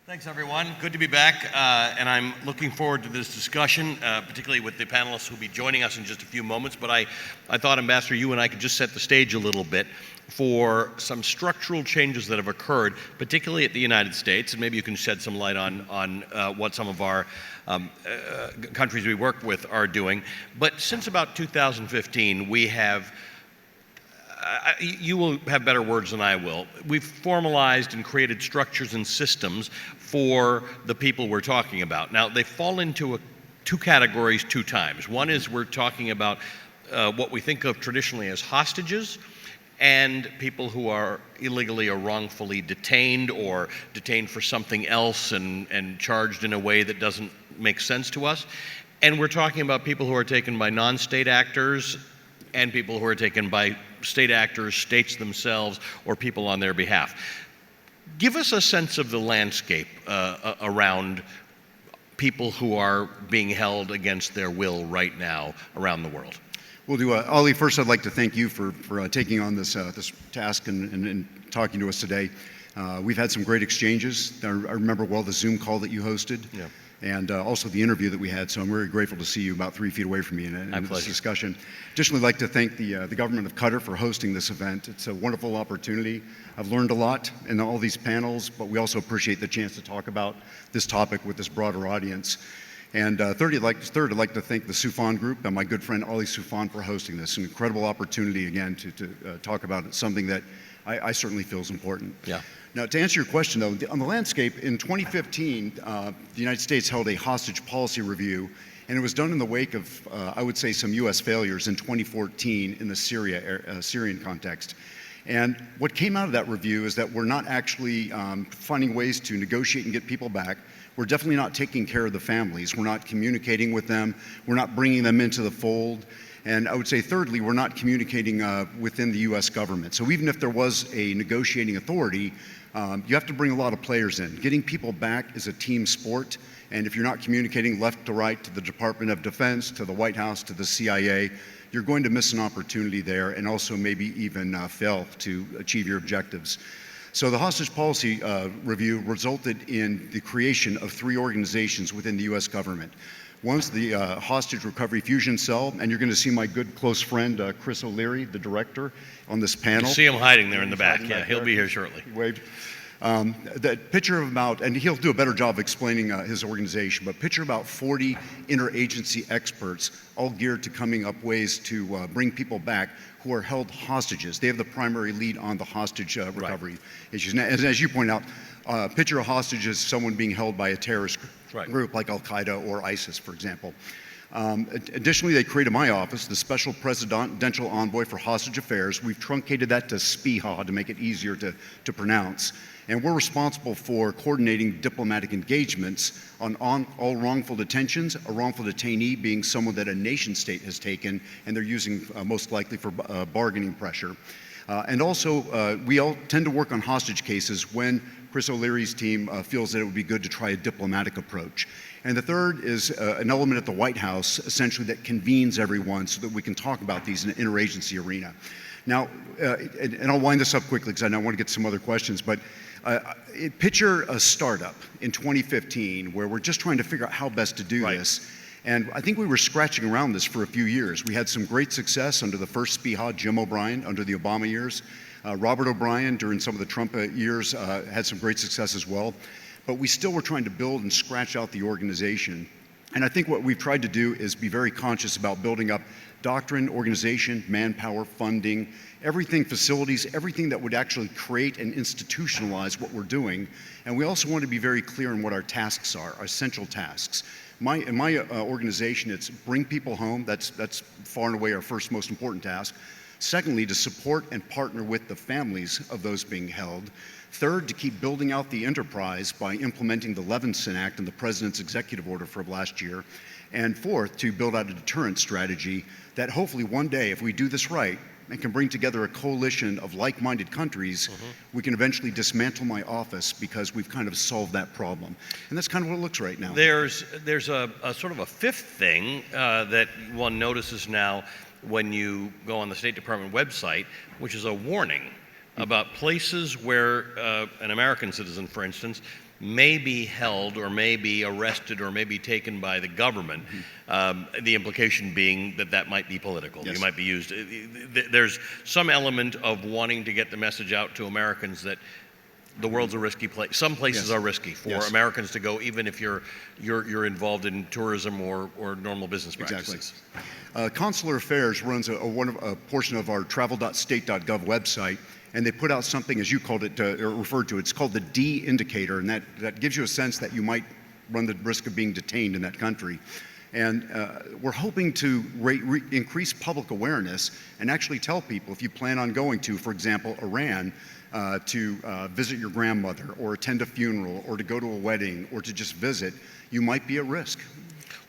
Thanks, everyone. Good to be back, and I'm looking forward to this discussion, particularly with the panelists who will be joining us in just a few moments. But I thought, Ambassador, you and I could just set the stage a little bit for some structural changes that have occurred, particularly at the United States, and maybe you can shed some light on what some of our countries we work with are doing. But since about 2015, we have you will have better words than I will. We've formalized and created structures and systems for the people we're talking about. Now, they fall into two categories two times. One is we're talking about what we think of traditionally as hostages and people who are illegally or wrongfully detained or detained for something else and charged in a way that doesn't make sense to us. And we're talking about people who are taken by non-state actors and people who are taken by state actors, states themselves, or people on their behalf. Give us a sense of the landscape around people who are being held against their will right now around the world. Will do. Ali, first I'd like to thank you for taking on this task and talking to us today. We've had some great exchanges. I remember well the Zoom call that you hosted. Yeah. And also the interview that we had, so I'm very grateful to see you about 3 feet away from me in this discussion. Additionally, I'd like to thank the government of Qatar for hosting this event. It's a wonderful opportunity. I've learned a lot in all these panels, but we also appreciate the chance to talk about this topic with this broader audience. And third, I'd like to thank the Soufan Group and my good friend Ali Soufan for hosting this. An incredible opportunity, again, to talk about something that I certainly feel is important. Yeah. Now, to answer your question, though, on the landscape, in 2015, the United States held a hostage policy review, and it was done in the wake of, I would say, some U.S. failures in 2014 in the Syrian context. And what came out of that review is that we're not actually finding ways to negotiate and get people back. We're definitely not taking care of the families. We're not communicating with them. We're not bringing them into the fold. And I would say, thirdly, we're not communicating within the U.S. government. So even if there was a negotiating authority, you have to bring a lot of players in. Getting people back is a team sport, and if you're not communicating left to right to the Department of Defense, to the White House, to the CIA, you're going to miss an opportunity there and also maybe even fail to achieve your objectives. So the hostage policy review resulted in the creation of 3 organizations within the U.S. government. One's the Hostage Recovery Fusion Cell, and you're going to see my good close friend Chris O'Leary, the director, on this panel. You see him hiding there in the back. Yeah, he'll be here shortly. He waved. That picture of about, and he'll do a better job of explaining his organization, but picture about 40 interagency experts, all geared to coming up ways to bring people back who are held hostages. They have the primary lead on the hostage recovery issues. And as you point out, picture a hostage as someone being held by a terrorist group like Al-Qaeda or ISIS, for example. Additionally, they created my office, the Special Presidential Envoy for Hostage Affairs. We've truncated that to SPIHA to make it easier to pronounce. And we're responsible for coordinating diplomatic engagements on all wrongful detentions, a wrongful detainee being someone that a nation state has taken and they're using most likely for bargaining pressure. And also, we all tend to work on hostage cases when Chris O'Leary's team feels that it would be good to try a diplomatic approach. And the third is an element at the White House, essentially, that convenes everyone so that we can talk about these in an interagency arena. Now, and I'll wind this up quickly because I know I want to get to some other questions, but picture a startup in 2015 where we're just trying to figure out how best to do this. And I think we were scratching around this for a few years. We had some great success under the first SPIHA, Jim O'Brien, under the Obama years. Robert O'Brien, during some of the Trump years, had some great success as well. But we still were trying to build and scratch out the organization. And I think what we've tried to do is be very conscious about building up doctrine, organization, manpower, funding, everything, facilities, everything that would actually create and institutionalize what we're doing. And we also want to be very clear on what our tasks are, our essential tasks. In my organization, it's bring people home. That's far and away our first most important task. Secondly, to support and partner with the families of those being held. Third, to keep building out the enterprise by implementing the Levinson Act and the President's executive order for last year. And fourth, to build out a deterrent strategy that hopefully one day, if we do this right, and can bring together a coalition of like-minded countries, we can eventually dismantle my office because we've kind of solved that problem. And that's kind of what it looks right now. There's a sort of a fifth thing that one notices now when you go on the State Department website, which is a warning about places where an American citizen, for instance, may be held or may be arrested or may be taken by the government, the implication being that that might be political. Yes. You might be used. There's some element of wanting to get the message out to Americans that the world's a risky place. Some places Yes. are risky for Yes. Americans to go, even if you're involved in tourism or normal business practices. Exactly. Consular Affairs runs a portion of our travel.state.gov website, and they put out something, as you called it, or referred to. It's called the D indicator, and that gives you a sense that you might run the risk of being detained in that country. And we're hoping to increase public awareness and actually tell people, if you plan on going to, for example, Iran, to visit your grandmother or attend a funeral or to go to a wedding or to just visit, you might be at risk.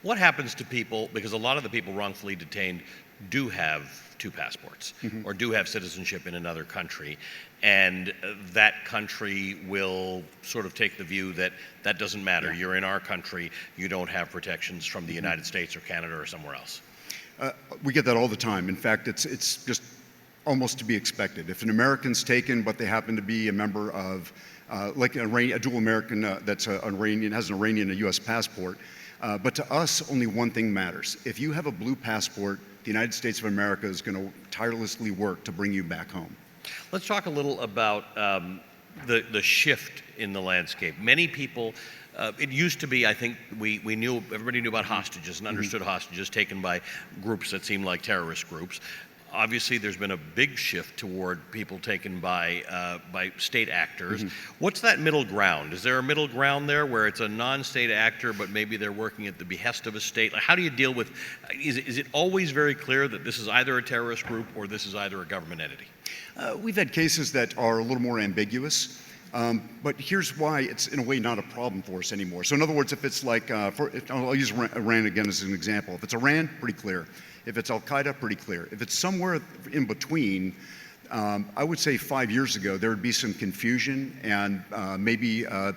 What happens to people, because a lot of the people wrongfully detained do have two passports or do have citizenship in another country, and that country will sort of take the view that that doesn't matter. Yeah. You're in our country, you don't have protections from the United States or Canada or somewhere else. We get that all the time. In fact, it's just almost to be expected. If an American's taken, but they happen to be a member of, like a dual American that's has an Iranian and a U.S. passport, but to us, only one thing matters. If you have a blue passport, the United States of America is going to tirelessly work to bring you back home. Let's talk a little about the shift in the landscape. Many people, it used to be, I think, everybody knew about hostages and understood hostages taken by groups that seemed like terrorist groups. Obviously, there's been a big shift toward people taken by state actors. What's that middle ground? Is there a middle ground there where it's a non-state actor, but maybe they're working at the behest of a state? Like, how do you deal with? Is it always very clear that this is either a terrorist group or this is either a government entity? We've had cases that are a little more ambiguous. But here's why it's in a way not a problem for us anymore. So in other words, if it's like, I'll use Iran again as an example. If it's Iran, pretty clear. If it's Al-Qaeda, pretty clear. If it's somewhere in between, I would say 5 years ago, there would be some confusion and maybe there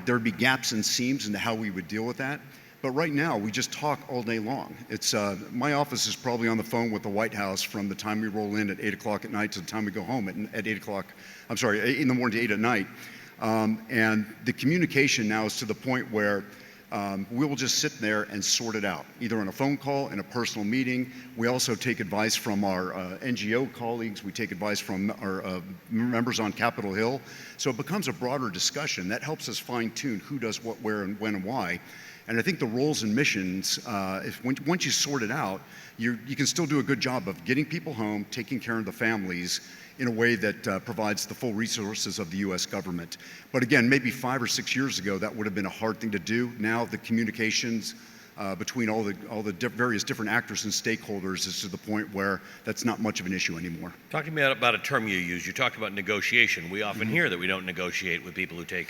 would be gaps and seams into how we would deal with that. But right now, we just talk all day long. It's my office is probably on the phone with the White House from the time we roll in at 8 o'clock at night to the time we go home at 8 o'clock. I'm sorry, 8 in the morning to 8 at night. And the communication now is to the point where we will just sit there and sort it out, either on a phone call, in a personal meeting. We also take advice from our NGO colleagues. We take advice from our members on Capitol Hill. So it becomes a broader discussion. That helps us fine-tune who does what, where, and when, and why. And I think the roles and missions, once you sort it out, you can still do a good job of getting people home, taking care of the families in a way that provides the full resources of the U.S. government. But again, maybe 5 or 6 years ago, that would have been a hard thing to do. Now the communications between all the various different actors and stakeholders is to the point where that's not much of an issue anymore. Talk to me about a term you used. You talked about negotiation. We often hear that we don't negotiate with people who take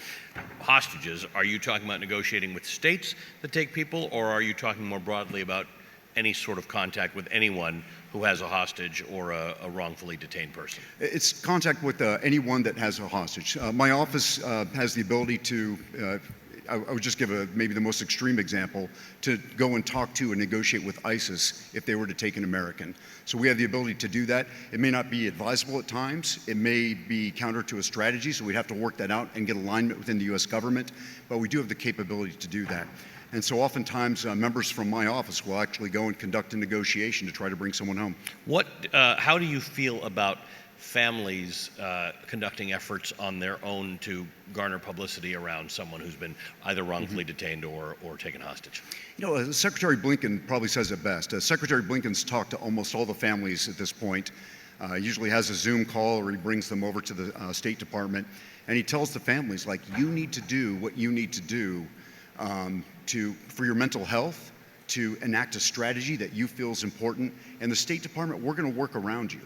hostages. Are you talking about negotiating with states that take people, or are you talking more broadly about any sort of contact with anyone who has a hostage or a wrongfully detained person? It's contact with anyone that has a hostage. My office has the ability to, I would just give maybe the most extreme example, to go and talk to and negotiate with ISIS if they were to take an American. So we have the ability to do that. It may not be advisable at times. It may be counter to a strategy, so we'd have to work that out and get alignment within the U.S. government, but we do have the capability to do that. And so oftentimes members from my office will actually go and conduct a negotiation to try to bring someone home. How do you feel about families conducting efforts on their own to garner publicity around someone who's been either wrongfully detained or taken hostage? You know, Secretary Blinken probably says it best. Secretary Blinken's talked to almost all the families at this point. Usually has a Zoom call or he brings them over to the State Department, and he tells the families, like, you need to do what you need to do for your mental health, to enact a strategy that you feel is important. And the State Department, we're going to work around you.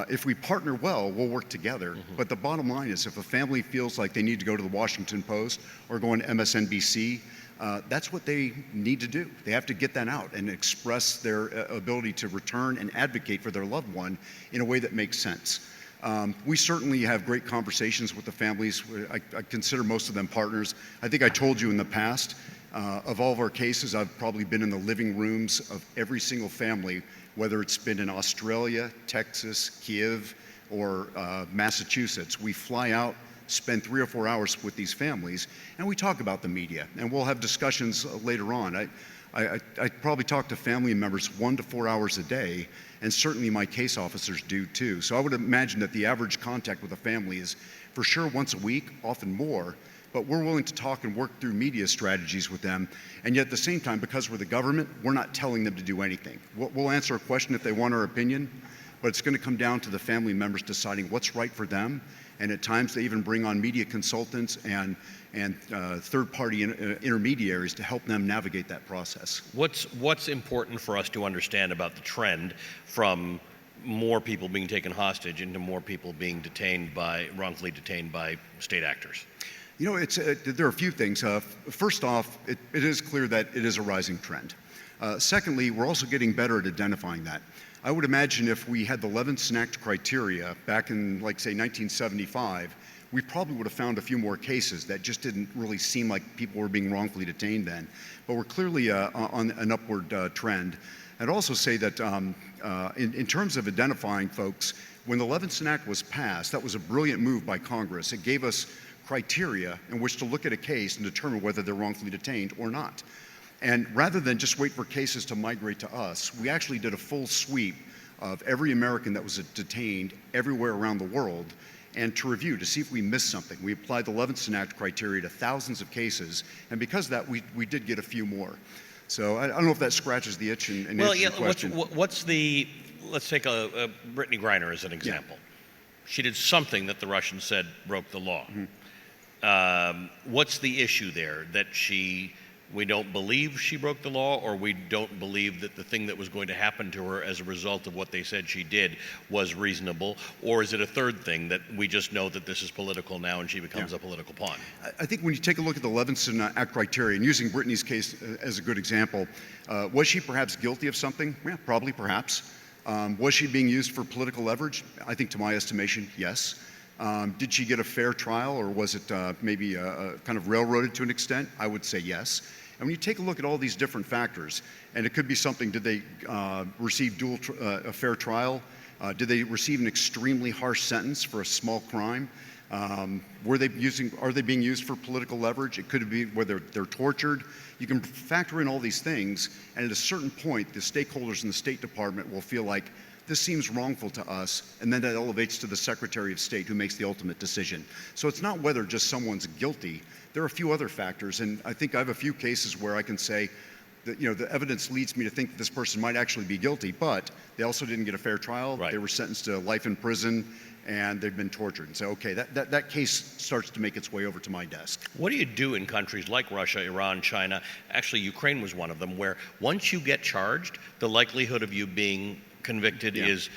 If we partner well, we'll work together. But the bottom line is, if a family feels like they need to go to the Washington Post or go on MSNBC, that's what they need to do. They have to get that out and express their ability to return and advocate for their loved one in a way that makes sense. We certainly have great conversations with the families. I consider most of them partners. I think I told you in the past, of all of our cases, I've probably been in the living rooms of every single family, whether it's been in Australia, Texas, Kiev, or Massachusetts. We fly out spend 3 or 4 hours with these families, and we talk about the media, and we'll have discussions later on. I probably talk to family members 1 to 4 hours a day, and certainly my case officers do too. So I would imagine that the average contact with a family is for sure once a week, often more, but we're willing to talk and work through media strategies with them. And yet at the same time, because we're the government, we're not telling them to do anything. We'll answer a question if they want our opinion, but it's going to come down to the family members deciding what's right for them. And at times they even bring on media consultants and third-party intermediaries to help them navigate that process. What's important for us to understand about the trend from more people being taken hostage into more people being wrongfully detained by state actors? You know, there are a few things. First off, it is clear that it is a rising trend. Secondly, we're also getting better at identifying that. I would imagine if we had the Levinson Act criteria back in, like, say, 1975, we probably would have found a few more cases that just didn't really seem like people were being wrongfully detained then. But we're clearly on an upward trend. I'd also say that in terms of identifying folks, when the Levinson Act was passed, that was a brilliant move by Congress. It gave us criteria in which to look at a case and determine whether they're wrongfully detained or not. And rather than just wait for cases to migrate to us, we actually did a full sweep of every American that was detained everywhere around the world and to review to see if we missed something. We applied the Levinson Act criteria to thousands of cases, and because of that, we did get a few more. So I don't know if that scratches the itch and answers your question. Let's take a Brittany Griner as an example. Yeah. She did something that the Russians said broke the law. Mm-hmm. What's the issue there? That we don't believe she broke the law, or we don't believe that the thing that was going to happen to her as a result of what they said she did was reasonable? Or is it a third thing that we just know that this is political now and she becomes a political pawn? I think when you take a look at the Levinson Act criteria, and using Brittany's case as a good example, was she perhaps guilty of something? Yeah, probably, perhaps. Was she being used for political leverage? I think to my estimation, yes. Did she get a fair trial, or was it maybe kind of railroaded to an extent? I would say yes. And when you take a look at all these different factors, and it could be something, did they receive a fair trial? Did they receive an extremely harsh sentence for a small crime? Are they being used for political leverage? It could be whether they're tortured. You can factor in all these things, and at a certain point, the stakeholders in the State Department will feel like this seems wrongful to us, and then that elevates to the Secretary of State who makes the ultimate decision. So it's not whether just someone's guilty. There are a few other factors, and I think I have a few cases where I can say that, you know, the evidence leads me to think that this person might actually be guilty, but they also didn't get a fair trial. Right. They were sentenced to life in prison, and they've been tortured. And so, okay, that case starts to make its way over to my desk. What do you do in countries like Russia, Iran, China? Actually, Ukraine was one of them, where once you get charged, the likelihood of you being convicted is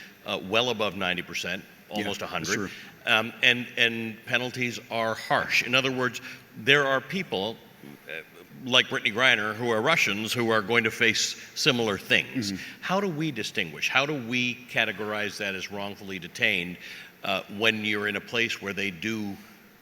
well above 90%, almost 100, sure. And penalties are harsh. In other words, there are people like Brittany Griner who are Russians who are going to face similar things. Mm-hmm. How do we distinguish? How do we categorize that as wrongfully detained when you're in a place where they do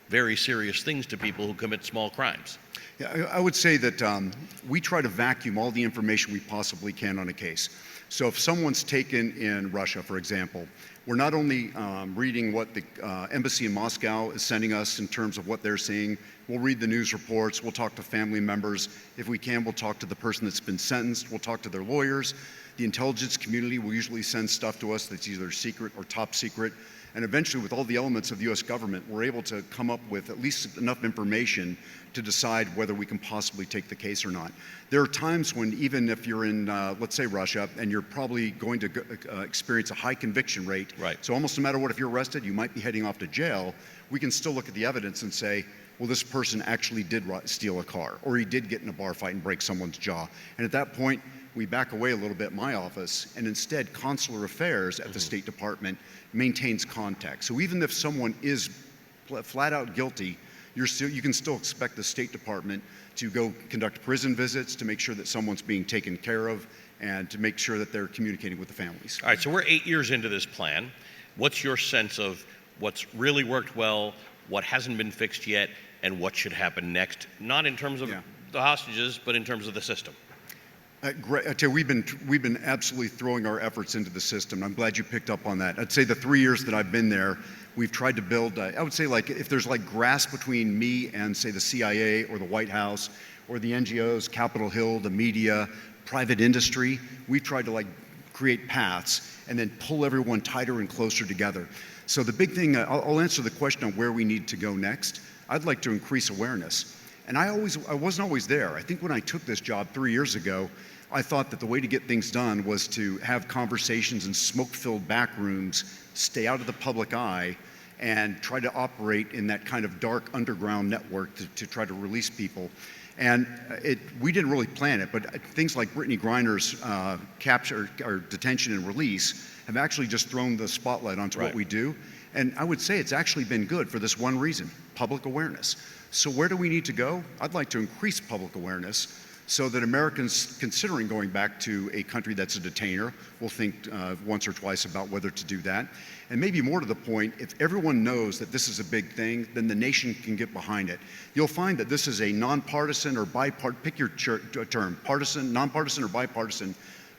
very serious things to people who commit small crimes? Yeah, I would say that we try to vacuum all the information we possibly can on a case. So if someone's taken in Russia, for example, we're not only reading what the embassy in Moscow is sending us in terms of what they're seeing. We'll read the news reports. We'll talk to family members. If we can, we'll talk to the person that's been sentenced. We'll talk to their lawyers. The intelligence community will usually send stuff to us that's either secret or top secret. And eventually, with all the elements of the U.S. government, we're able to come up with at least enough information to decide whether we can possibly take the case or not. There are times when, even if you're in, let's say, Russia, and you're probably going to experience a high conviction rate, right. So almost no matter what, if you're arrested, you might be heading off to jail, we can still look at the evidence and say, well, this person actually did steal a car, or he did get in a bar fight and break someone's jaw. And at that point, we back away a little bit in my office, and instead Consular Affairs at the State Department maintains contact. So even if someone is flat out guilty, you can still expect the State Department to go conduct prison visits to make sure that someone's being taken care of and to make sure that they're communicating with the families. All right, so we're 8 years into this plan. What's your sense of what's really worked well, what hasn't been fixed yet, and what should happen next? Not in terms of the hostages, but in terms of the system. I tell you, we've been absolutely throwing our efforts into the system. I'm glad you picked up on that. I'd say the 3 years that I've been there, we've tried to build. I would say, like, if there's like grass between me and, say, the CIA or the White House or the NGOs, Capitol Hill, the media, private industry, we've tried to like create paths and then pull everyone tighter and closer together. So the big thing, I'll answer the question on where we need to go next. I'd like to increase awareness. And I wasn't always there. I think when I took this job 3 years ago, I thought that the way to get things done was to have conversations in smoke-filled back rooms, stay out of the public eye, and try to operate in that kind of dark underground network to try to release people. And we didn't really plan it, but things like Brittany Griner's capture or detention and release have actually just thrown the spotlight onto what we do. And I would say it's actually been good for this one reason: public awareness. So where do we need to go? I'd like to increase public awareness so that Americans considering going back to a country that's a detainer will think once or twice about whether to do that. And maybe more to the point, if everyone knows that this is a big thing, then the nation can get behind it. You'll find that this is a nonpartisan or bipartisan, pick your term, partisan, nonpartisan or bipartisan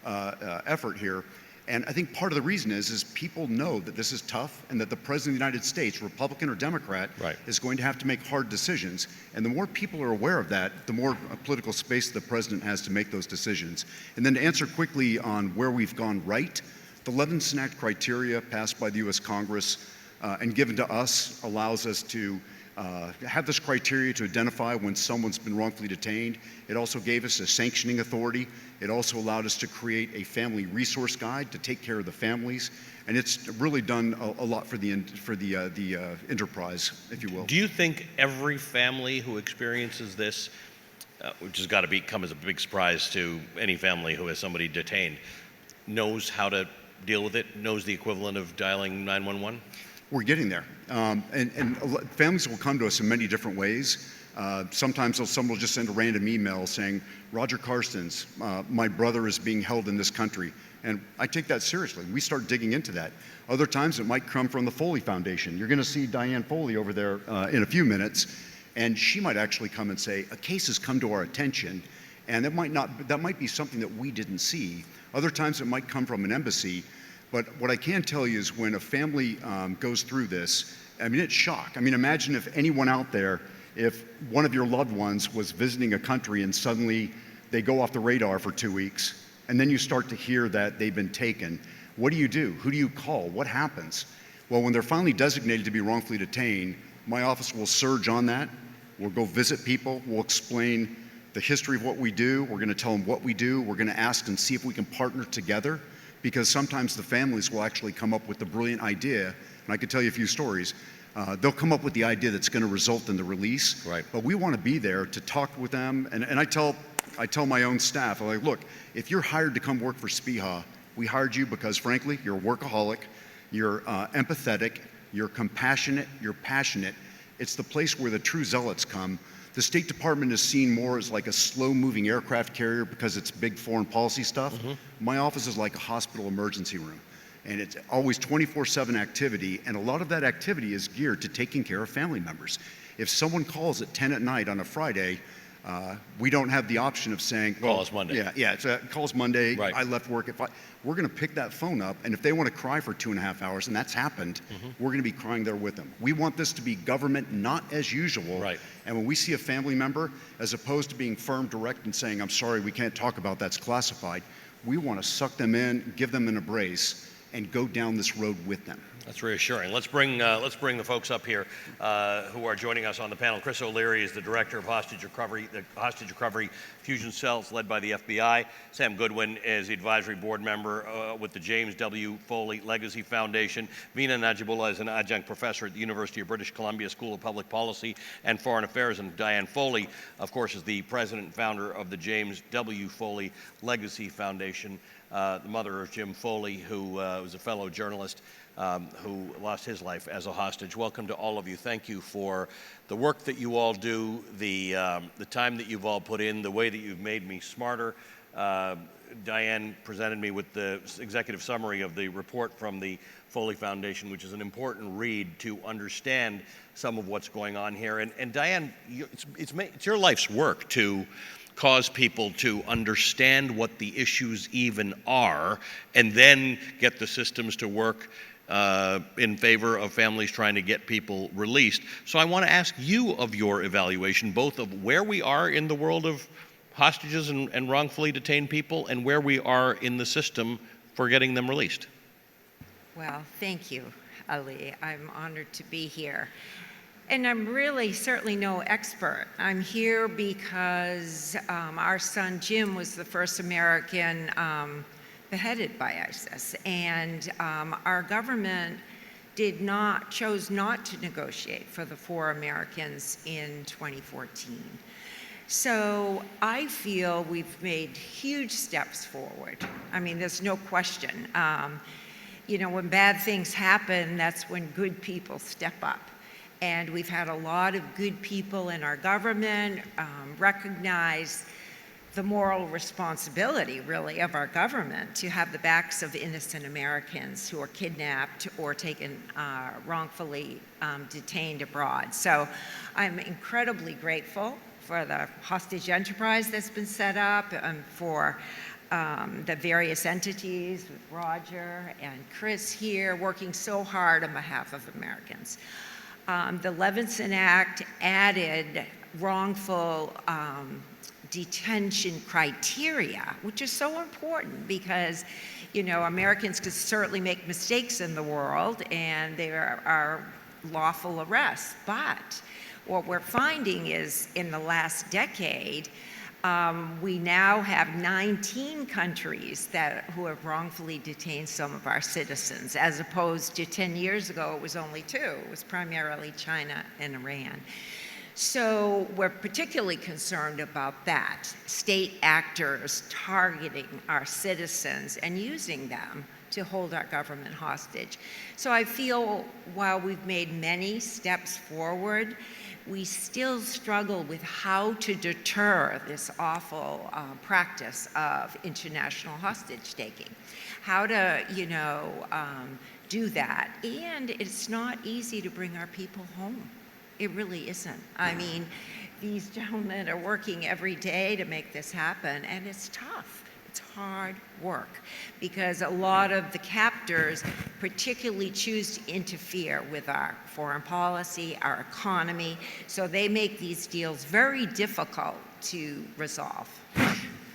effort here. And I think part of the reason is people know that this is tough and that the President of the United States, Republican or Democrat, is going to have to make hard decisions. And the more people are aware of that, the more political space the President has to make those decisions. And then to answer quickly on where we've gone right, the Levinson Act criteria passed by the U.S. Congress and given to us allows us to have this criteria to identify when someone's been wrongfully detained. It also gave us a sanctioning authority. It also allowed us to create a family resource guide to take care of the families. And it's really done a lot for the enterprise, if you will. Do you think every family who experiences this, which has got to come as a big surprise to any family who has somebody detained, knows how to deal with it, knows the equivalent of dialing 911? We're getting there. And families will come to us in many different ways. Sometimes someone will just send a random email saying, Roger Carstens, my brother is being held in this country. And I take that seriously. We start digging into that. Other times it might come from the Foley Foundation. You're going to see Diane Foley over there in a few minutes. And she might actually come and say, a case has come to our attention. And that might be something that we didn't see. Other times it might come from an embassy. But what I can tell you is when a family goes through this, I mean, it's shock. I mean, imagine if anyone out there, if one of your loved ones was visiting a country and suddenly they go off the radar for 2 weeks, and then you start to hear that they've been taken. What do you do? Who do you call? What happens? Well, when they're finally designated to be wrongfully detained, my office will surge on that. We'll go visit people. We'll explain the history of what we do. We're going to tell them what we do. We're going to ask and see if we can partner together, because sometimes the families will actually come up with the brilliant idea, and I could tell you a few stories. They'll come up with the idea that's going to result in the release. But we want to be there to talk with them. And I tell my own staff, I'm like, look, if you're hired to come work for SPIHA, we hired you because, frankly, you're a workaholic, you're empathetic, you're compassionate, you're passionate. It's the place where the true zealots come. The State Department is seen more as like a slow-moving aircraft carrier because it's big foreign policy stuff. My office is like a hospital emergency room. And it's always 24/7 activity, and a lot of that activity is geared to taking care of family members. If someone calls at 10 at night on a Friday, we don't have the option of saying, well, call us Monday. Call us Monday, Right. I left work. We're going to pick that phone up, and if they want to cry for 2.5 hours, and that's happened, we're going to be crying there with them. We want this to be government not as usual. And when we see a family member, as opposed to being firm, direct, and saying, I'm sorry, we can't talk about that's classified, we want to suck them in, give them an embrace, and go down this road with them. That's reassuring. Let's bring the folks up here who are joining us on the panel. Chris O'Leary is the director of hostage recovery, the hostage recovery fusion cells led by the FBI. Sam Goodwin is the advisory board member with the James W. Foley Legacy Foundation. Veena Najibullah is an adjunct professor at the University of British Columbia School of Public Policy and Foreign Affairs. And Diane Foley, of course, is the president and founder of the James W. Foley Legacy Foundation, the mother of Jim Foley, who was a fellow journalist who lost his life as a hostage. Welcome to all of you. Thank you for the work that you all do, the time that you've all put in, the way that you've made me smarter. Diane presented me with the executive summary of the report from the Foley Foundation, which is an important read to understand some of what's going on here. And Diane, it's your life's work to cause people to understand what the issues even are, and then get the systems to work in favor of families trying to get people released. So I want to ask you of your evaluation, both of where we are in the world of hostages and wrongfully detained people, and where we are in the system for getting them released. Well, thank you, Ali. I'm honored to be here. And I'm really certainly no expert. I'm here because our son Jim was the first American beheaded by ISIS, and our government chose not to negotiate for the 4 Americans in 2014. So I feel we've made huge steps forward. I mean, there's no question. You know, when bad things happen, that's when good people step up. And we've had a lot of good people in our government recognize the moral responsibility, really, of our government to have the backs of innocent Americans who are kidnapped or taken wrongfully detained abroad. So I'm incredibly grateful for the hostage enterprise that's been set up, for the various entities with Roger and Chris here working so hard on behalf of Americans. The Levinson Act added wrongful detention criteria, which is so important because, you know, Americans could certainly make mistakes in the world and there are lawful arrests. But what we're finding is in the last decade, we now have 19 countries who have wrongfully detained some of our citizens, as opposed to 10 years ago, it was only 2. It was primarily China and Iran. So we're particularly concerned about that, state actors targeting our citizens and using them to hold our government hostage. So I feel while we've made many steps forward, we still struggle with how to deter this awful practice of international hostage taking. How to, you know, do that. And it's not easy to bring our people home. It really isn't. I mean, these gentlemen are working every day to make this happen, and it's tough. It's hard work because a lot of the captors particularly choose to interfere with our foreign policy, our economy, so they make these deals very difficult to resolve.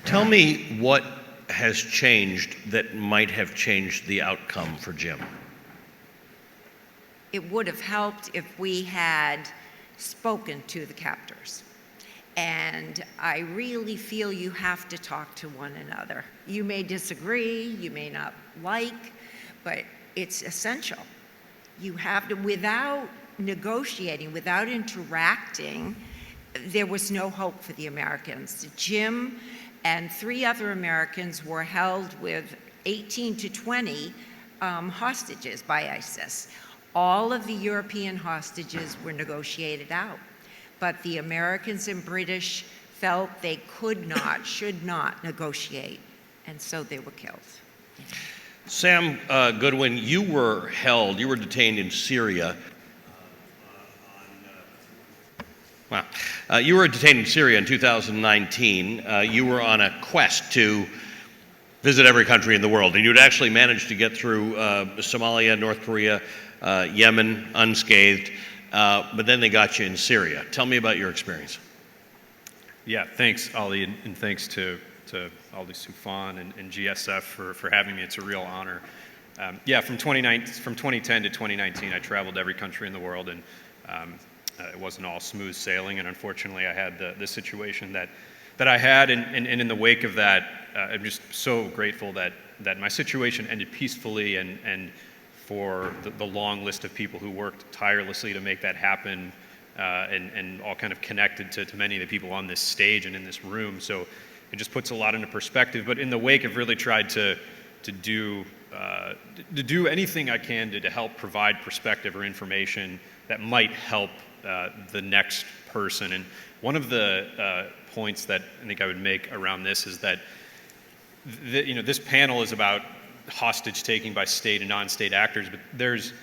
Tell me what has changed that might have changed the outcome for Jim. It would have helped if we had spoken to the captors. And I really feel you have to talk to one another. You may disagree, you may not like, but it's essential. You have to, without negotiating, without interacting, there was no hope for the Americans. Jim and 3 other Americans were held with 18 to 20 hostages by ISIS. All of the European hostages were negotiated out, but the Americans and British felt they could not, should not negotiate, and so they were killed. Sam Goodwin, you were detained in Syria. You were detained in Syria in 2019. You were on a quest to visit every country in the world, and you'd actually managed to get through Somalia, North Korea, Yemen unscathed, but then they got you in Syria. Tell me about your experience. Yeah, thanks, Ali, and thanks to Ali Soufan and GSF for having me. It's a real honor. Yeah, from 2010 to 2019, I traveled every country in the world, and it wasn't all smooth sailing, and unfortunately I had the situation that I had, and in the wake of that, I'm just so grateful that my situation ended peacefully, and for the long list of people who worked tirelessly to make that happen, and all kind of connected to many of the people on this stage and in this room. So it just puts a lot into perspective. But in the wake, I've really tried to do anything I can to help provide perspective or information that might help the next person. And one of the points that I think I would make around this is that this panel is about hostage taking by state and non-state actors, but there's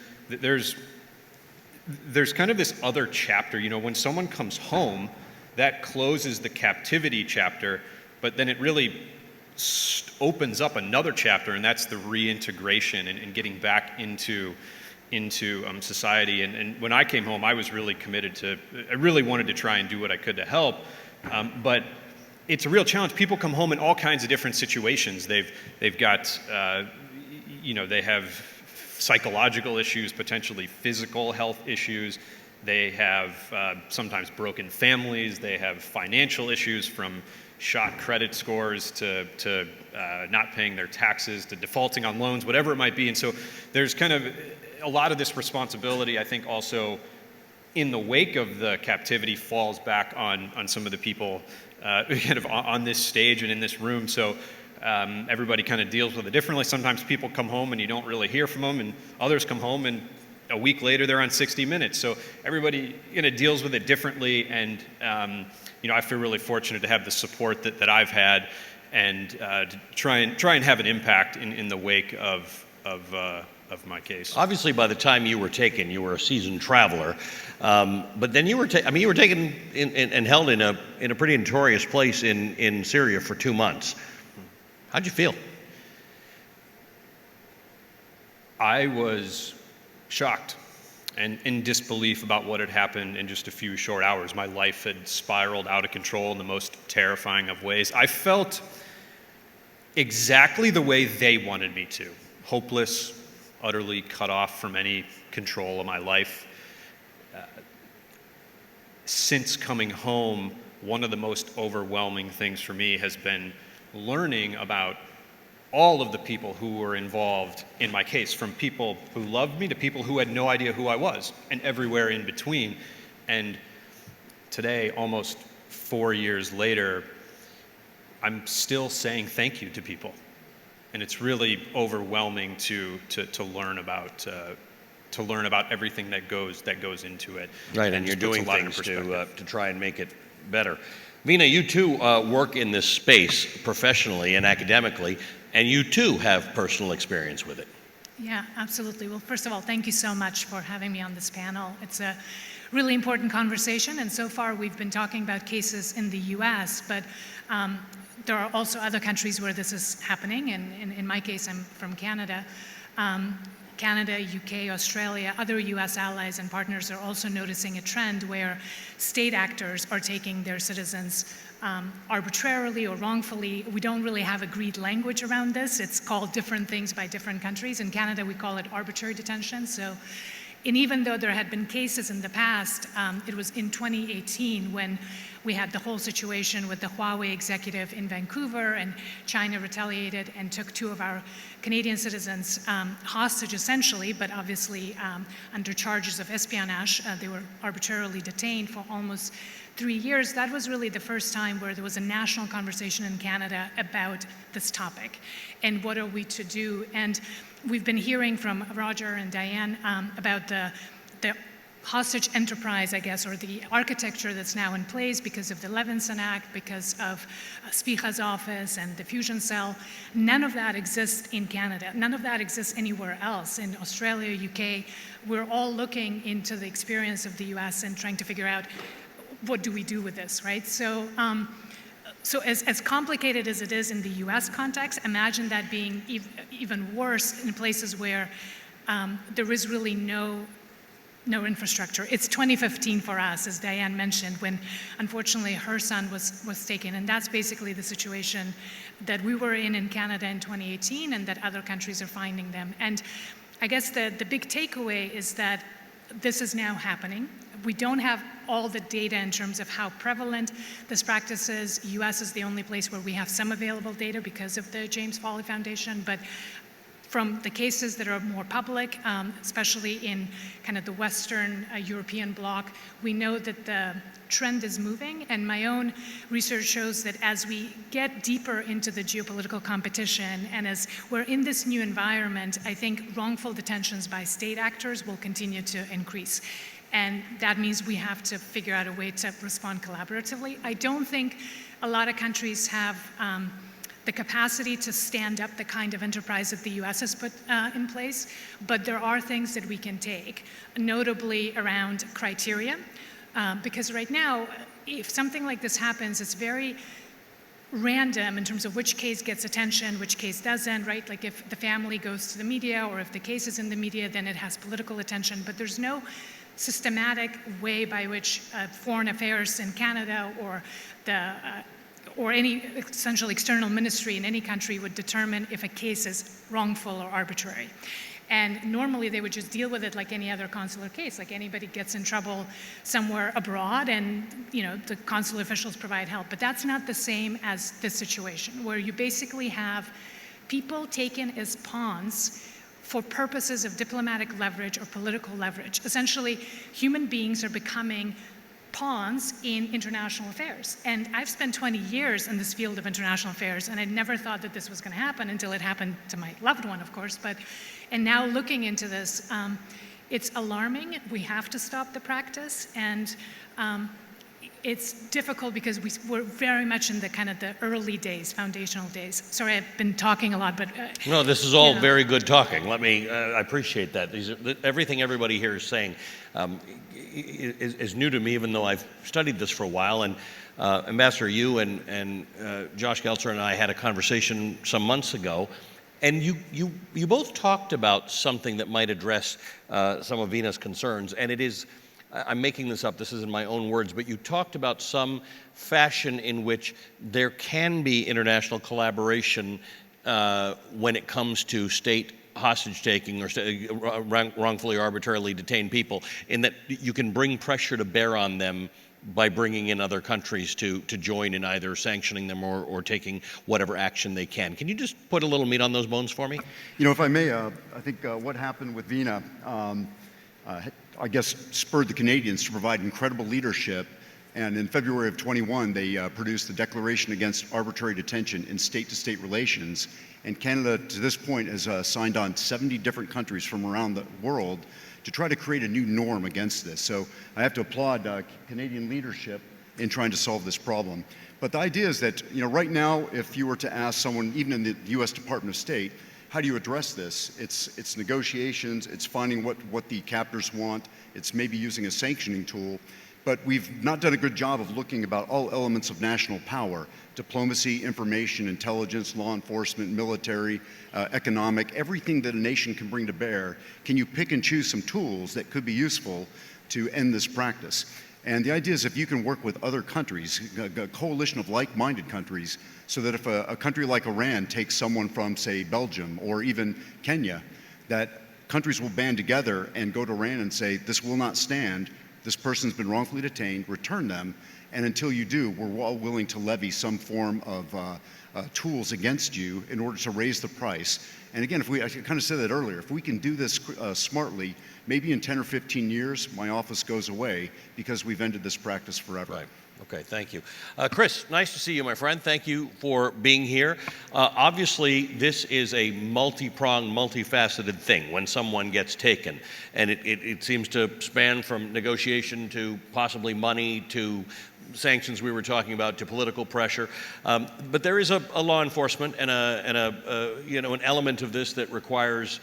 kind of this other chapter. When someone comes home, that closes the captivity chapter, but then it really opens up another chapter, and that's the reintegration and getting back into society. And when I came home, I was really committed to, I really wanted to try and do what I could to help, but it's a real challenge. People come home in all kinds of different situations. They've got, they have psychological issues, potentially physical health issues. They have sometimes broken families. They have financial issues, from shot credit scores to not paying their taxes, to defaulting on loans, whatever it might be. And so there's kind of a lot of this responsibility, I think, also in the wake of the captivity falls back on some of the people kind of on this stage and in this room. So everybody kind of deals with it differently. Sometimes people come home and you don't really hear from them, and others come home and a week later they're on 60 Minutes. So everybody deals with it differently, and I feel really fortunate to have the support that I've had, and to try and have an impact in the wake of my case. Obviously, by the time you were taken, you were a seasoned traveler, but then you were taken and held in a pretty notorious place in Syria for 2 months. How'd you feel? I was shocked and in disbelief about what had happened in just a few short hours. My life had spiraled out of control in the most terrifying of ways. I felt exactly the way they wanted me to: hopeless, utterly cut off from any control of my life. Since coming home, one of the most overwhelming things for me has been learning about all of the people who were involved in my case, from people who loved me to people who had no idea who I was, and everywhere in between. And today, almost 4 years later, I'm still saying thank you to people. And it's really overwhelming to learn about everything that goes into it. Right, and you're doing things to try and make it better. Vina, you too work in this space professionally and academically, and you too have personal experience with it. Yeah, absolutely. Well, first of all, thank you so much for having me on this panel. It's a really important conversation, and so far we've been talking about cases in the US, but there are also other countries where this is happening, and in my case, I'm from Canada. Canada, UK, Australia, other US allies and partners are also noticing a trend where state actors are taking their citizens arbitrarily or wrongfully. We don't really have agreed language around this. It's called different things by different countries. In Canada, we call it arbitrary detention. And even though there had been cases in the past, it was in 2018 when we had the whole situation with the Huawei executive in Vancouver, and China retaliated and took 2 of our Canadian citizens hostage, essentially, but obviously under charges of espionage. They were arbitrarily detained for almost 3 years. That was really the first time where there was a national conversation in Canada about this topic and what are we to do. And we've been hearing from Roger and Diane about the hostage enterprise, I guess, or the architecture that's now in place because of the Levinson Act, because of Spicha's office and the fusion cell. None of that exists in Canada. None of that exists anywhere else. In Australia, UK, we're all looking into the experience of the US and trying to figure out, what do we do with this, right? So as complicated as it is in the US context, imagine that being even worse in places where there is really no infrastructure. It's 2015 for us, as Diane mentioned, when unfortunately her son was taken. And that's basically the situation that we were in Canada in 2018, and that other countries are finding them. And I guess the big takeaway is that this is now happening. We don't have all the data in terms of how prevalent this practice is. US is the only place where we have some available data because of the James Foley Foundation, but from the cases that are more public, especially in kind of the Western European bloc, we know that the trend is moving, and my own research shows that as we get deeper into the geopolitical competition and as we're in this new environment, I think wrongful detentions by state actors will continue to increase. And that means we have to figure out a way to respond collaboratively. I don't think a lot of countries have the capacity to stand up the kind of enterprise that the US has put in place, but there are things that we can take, notably around criteria, because right now, if something like this happens, it's very random in terms of which case gets attention, which case doesn't, right? Like if the family goes to the media or if the case is in the media, then it has political attention, but there's no systematic way by which foreign affairs in Canada or or any essential external ministry in any country would determine if a case is wrongful or arbitrary. And normally they would just deal with it like any other consular case, like anybody gets in trouble somewhere abroad and the consular officials provide help. But that's not the same as this situation, where you basically have people taken as pawns for purposes of diplomatic leverage or political leverage. Essentially, human beings are becoming pawns in international affairs. And I've spent 20 years in this field of international affairs, and I never thought that this was going to happen until it happened to my loved one, of course. And now looking into this, it's alarming. We have to stop the practice, and it's difficult because we're very much in the kind of the early days, foundational days. Sorry, I've been talking a lot, but no, this is all very good talking. Let me. I appreciate that. Everything everybody here is saying is new to me, even though I've studied this for a while. And Ambassador, you and Josh Geltzer and I had a conversation some months ago, and you both talked about something that might address some of Vina's concerns, and it is. I'm making this up, this is in my own words, but you talked about some fashion in which there can be international collaboration when it comes to state hostage taking or wrongfully or arbitrarily detained people, in that you can bring pressure to bear on them by bringing in other countries to join in either sanctioning them or taking whatever action they can. Can you just put a little meat on those bones for me? If I may, I think what happened with Vina I guess, spurred the Canadians to provide incredible leadership. And in February of 21, they produced the Declaration Against Arbitrary Detention in State-to-State Relations. And Canada, to this point, has signed on 70 different countries from around the world to try to create a new norm against this. So I have to applaud Canadian leadership in trying to solve this problem. But the idea is that, right now, if you were to ask someone, even in the U.S. Department of State, how do you address this? It's negotiations, it's finding what the captors want, it's maybe using a sanctioning tool, but we've not done a good job of looking about all elements of national power: diplomacy, information, intelligence, law enforcement, military, economic, everything that a nation can bring to bear. Can you pick and choose some tools that could be useful to end this practice? And the idea is if you can work with other countries, a coalition of like-minded countries, so that if a country like Iran takes someone from, say, Belgium or even Kenya, that countries will band together and go to Iran and say, this will not stand, this person's been wrongfully detained, return them, and until you do, we're all willing to levy some form of tools against you in order to raise the price. And again, I kind of said that earlier, if we can do this smartly, maybe in 10 or 15 years, my office goes away because we've ended this practice forever. Right. Okay, thank you. Chris, nice to see you, my friend. Thank you for being here. Obviously, this is a multi-pronged, multifaceted thing when someone gets taken. And it seems to span from negotiation to possibly money to sanctions we were talking about to political pressure. But there is a law enforcement and an element of this that requires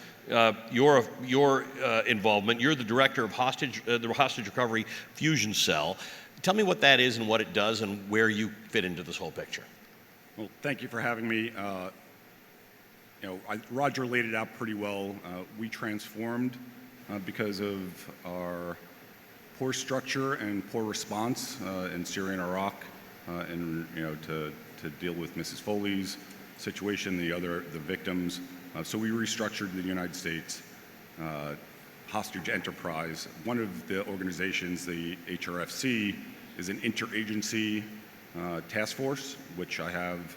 your involvement. You're the director of the Hostage Recovery Fusion Cell. Tell me what that is and what it does and where you fit into this whole picture. Well, thank you for having me. Roger laid it out pretty well. We transformed because of our poor structure and poor response in Syria and Iraq, and to deal with Mrs. Foley's situation, the victims. So we restructured the United States hostage enterprise. One of the organizations, the HRFC, is an interagency task force, which I have.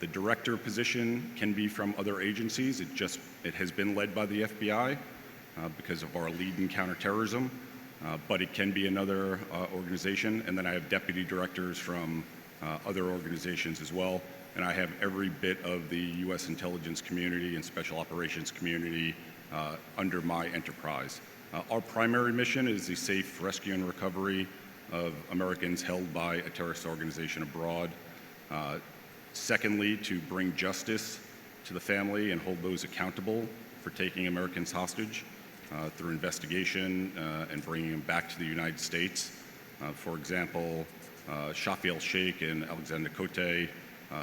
The director position can be from other agencies. It has been led by the FBI because of our lead in counterterrorism, but it can be another organization. And then I have deputy directors from other organizations as well. And I have every bit of the U.S. intelligence community and special operations community under my enterprise. Our primary mission is the safe rescue and recovery of Americans held by a terrorist organization abroad. Secondly, to bring justice to the family and hold those accountable for taking Americans hostage through investigation and bringing them back to the United States. For example, Shafiel Sheikh and Alexander Cote,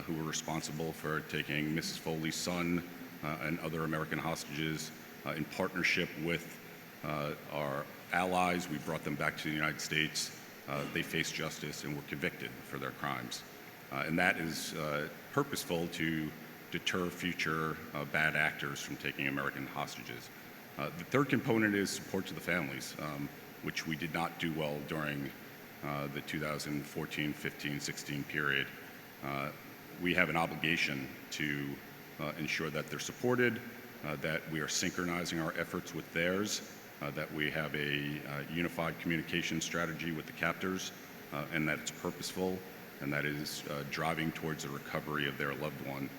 who were responsible for taking Mrs. Foley's son and other American hostages in partnership with our allies. We brought them back to the United States. They faced justice and were convicted for their crimes. And that is purposeful to deter future bad actors from taking American hostages. The third component is support to the families, which we did not do well during the 2014, 15, 16 period. We have an obligation to ensure that they're supported, that we are synchronizing our efforts with theirs, that we have a unified communication strategy with the captors, and that it's purposeful, and that is driving towards the recovery of their loved one.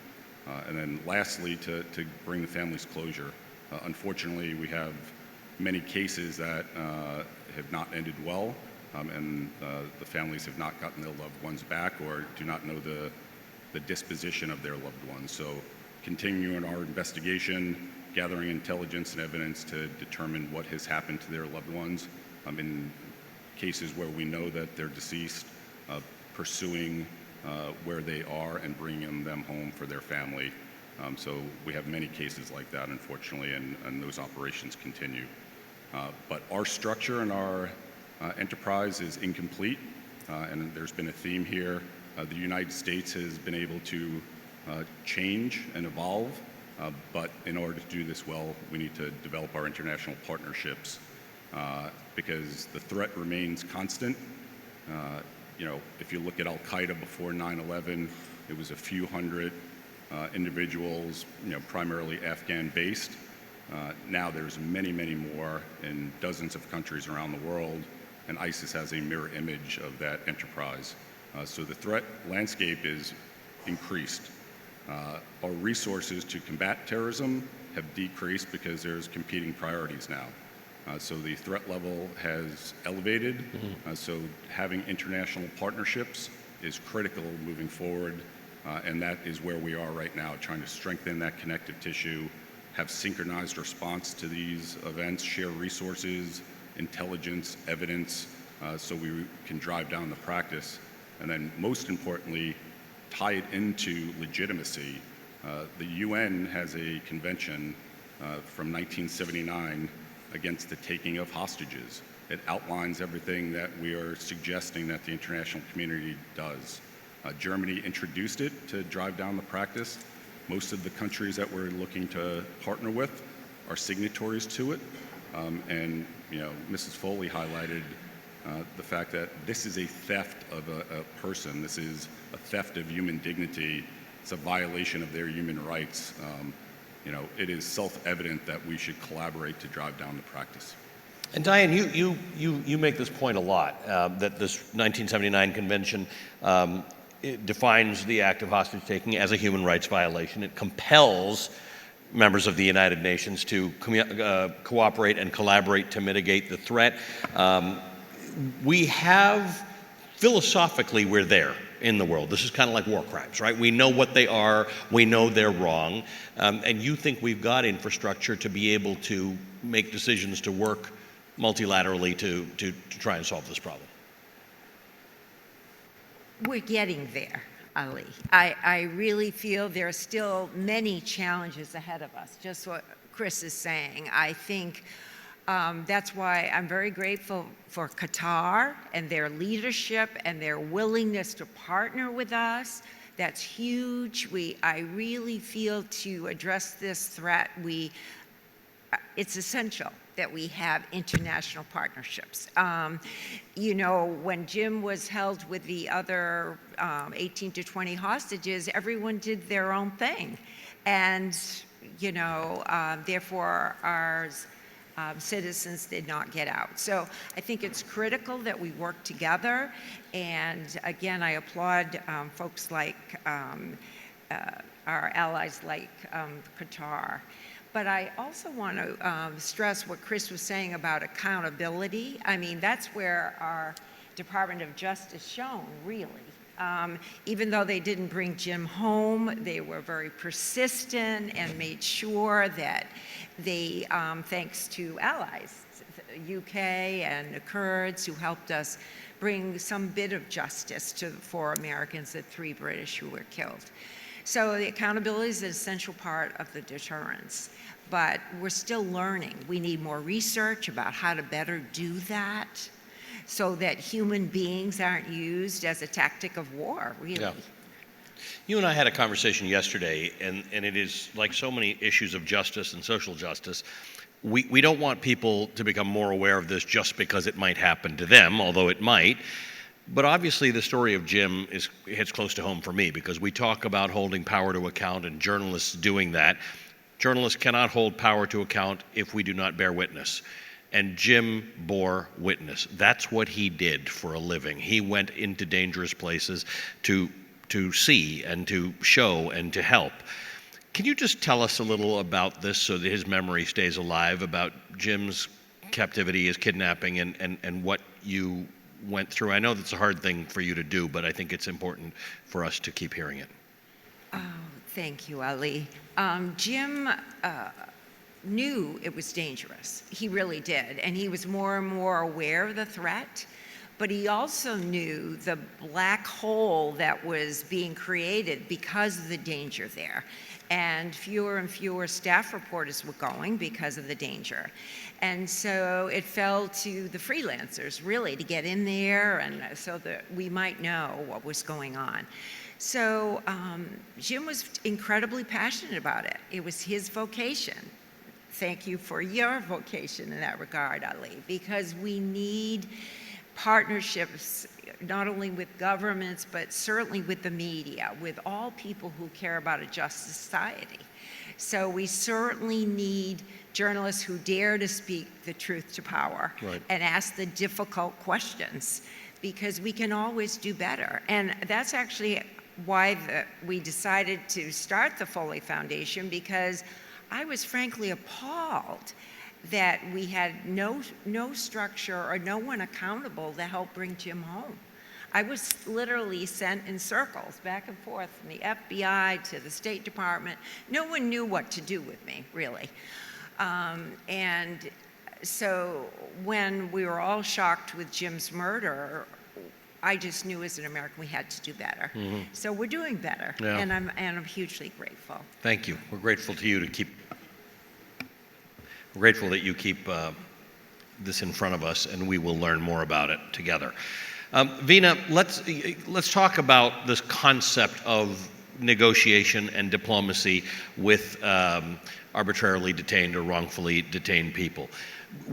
And then lastly, to bring the families closure. Unfortunately, we have many cases that have not ended well, and the families have not gotten their loved ones back or do not know the disposition of their loved ones. So continuing our investigation, gathering intelligence and evidence to determine what has happened to their loved ones. In cases where we know that they're deceased, pursuing where they are and bringing them home for their family. So we have many cases like that, unfortunately, and those operations continue. But our structure and our enterprise is incomplete, and there's been a theme here. The United States has been able to change and evolve, but in order to do this well, we need to develop our international partnerships because the threat remains constant. If you look at Al-Qaeda before 9/11, it was a few hundred individuals, primarily Afghan-based. Now there's many, many more in dozens of countries around the world, and ISIS has a mirror image of that enterprise. So the threat landscape is increased. Our resources to combat terrorism have decreased because there's competing priorities now. So the threat level has elevated. So having international partnerships is critical moving forward. And that is where we are right now, trying to strengthen that connective tissue, have synchronized response to these events, share resources, intelligence, evidence, so we can drive down the practice. And then most importantly, tie it into legitimacy. The UN has a convention from 1979 against the taking of hostages. It outlines everything that we are suggesting that the international community does. Germany introduced it to drive down the practice. Most of the countries that we're looking to partner with are signatories to it. And Mrs. Foley highlighted the fact that this is a theft of a person. This is a theft of human dignity. It's a violation of their human rights. It is self-evident that we should collaborate to drive down the practice. And Diane, you make this point a lot, that this 1979 convention it defines the act of hostage taking as a human rights violation. It compels members of the United Nations to cooperate and collaborate to mitigate the threat. We have, philosophically, we're there in the world. This is kind of like war crimes, right? We know what they are, we know they're wrong, and you think we've got infrastructure to be able to make decisions to work multilaterally to try and solve this problem? We're getting there, Ali. I really feel there are still many challenges ahead of us, just what Chris is saying. I think that's why I'm very grateful for Qatar and their leadership and their willingness to partner with us. That's huge. I really feel to address this threat, it's essential that we have international partnerships. When Jim was held with the other 18 to 20 hostages, everyone did their own thing. And, therefore, our citizens did not get out. So I think it's critical that we work together. And again, I applaud folks like our allies like Qatar. But I also want to stress what Chris was saying about accountability. I mean, that's where our Department of Justice shone, really. Even though they didn't bring Jim home, they were very persistent and made sure that they, thanks to allies, UK and the Kurds who helped us bring some bit of justice to the 4 Americans and 3 British who were killed. So the accountability is an essential part of the deterrence, but we're still learning. We need more research about how to better do that so that human beings aren't used as a tactic of war, really. Yeah. You and I had a conversation yesterday, and it is like so many issues of justice and social justice. We don't want people to become more aware of this just because it might happen to them, although it might. But obviously the story of Jim hits close to home for me because we talk about holding power to account and journalists doing that. Journalists cannot hold power to account if we do not bear witness. And Jim bore witness. That's what he did for a living. He went into dangerous places to see and to show and to help. Can you just tell us a little about this so that his memory stays alive, about Jim's captivity, his kidnapping, and what you went through? I know that's a hard thing for you to do, but I think it's important for us to keep hearing it. Oh, thank you, Ali. Jim knew it was dangerous. He really did. And he was more and more aware of the threat. But he also knew the black hole that was being created because of the danger there. And fewer staff reporters were going because of the danger. And so it fell to the freelancers, really, to get in there and so that we might know what was going on. So Jim was incredibly passionate about it. It was his vocation. Thank you for your vocation in that regard, Ali, because we need partnerships, not only with governments, but certainly with the media, with all people who care about a just society. So we certainly need journalists who dare to speak the truth to power and ask the difficult questions, because we can always do better. And that's actually why we decided to start the Foley Foundation, because I was frankly appalled that we had no structure or no one accountable to help bring Jim home. I was literally sent in circles back and forth from the FBI to the State Department. No one knew what to do with me, really. And so when we were all shocked with Jim's murder, I just knew as an American we had to do better. So we're doing better, and I'm hugely grateful. Thank you. We're grateful to you to keep. We're grateful that you keep this in front of us, and we will learn more about it together. Veena, let's talk about this concept of negotiation and diplomacy with arbitrarily detained or wrongfully detained people.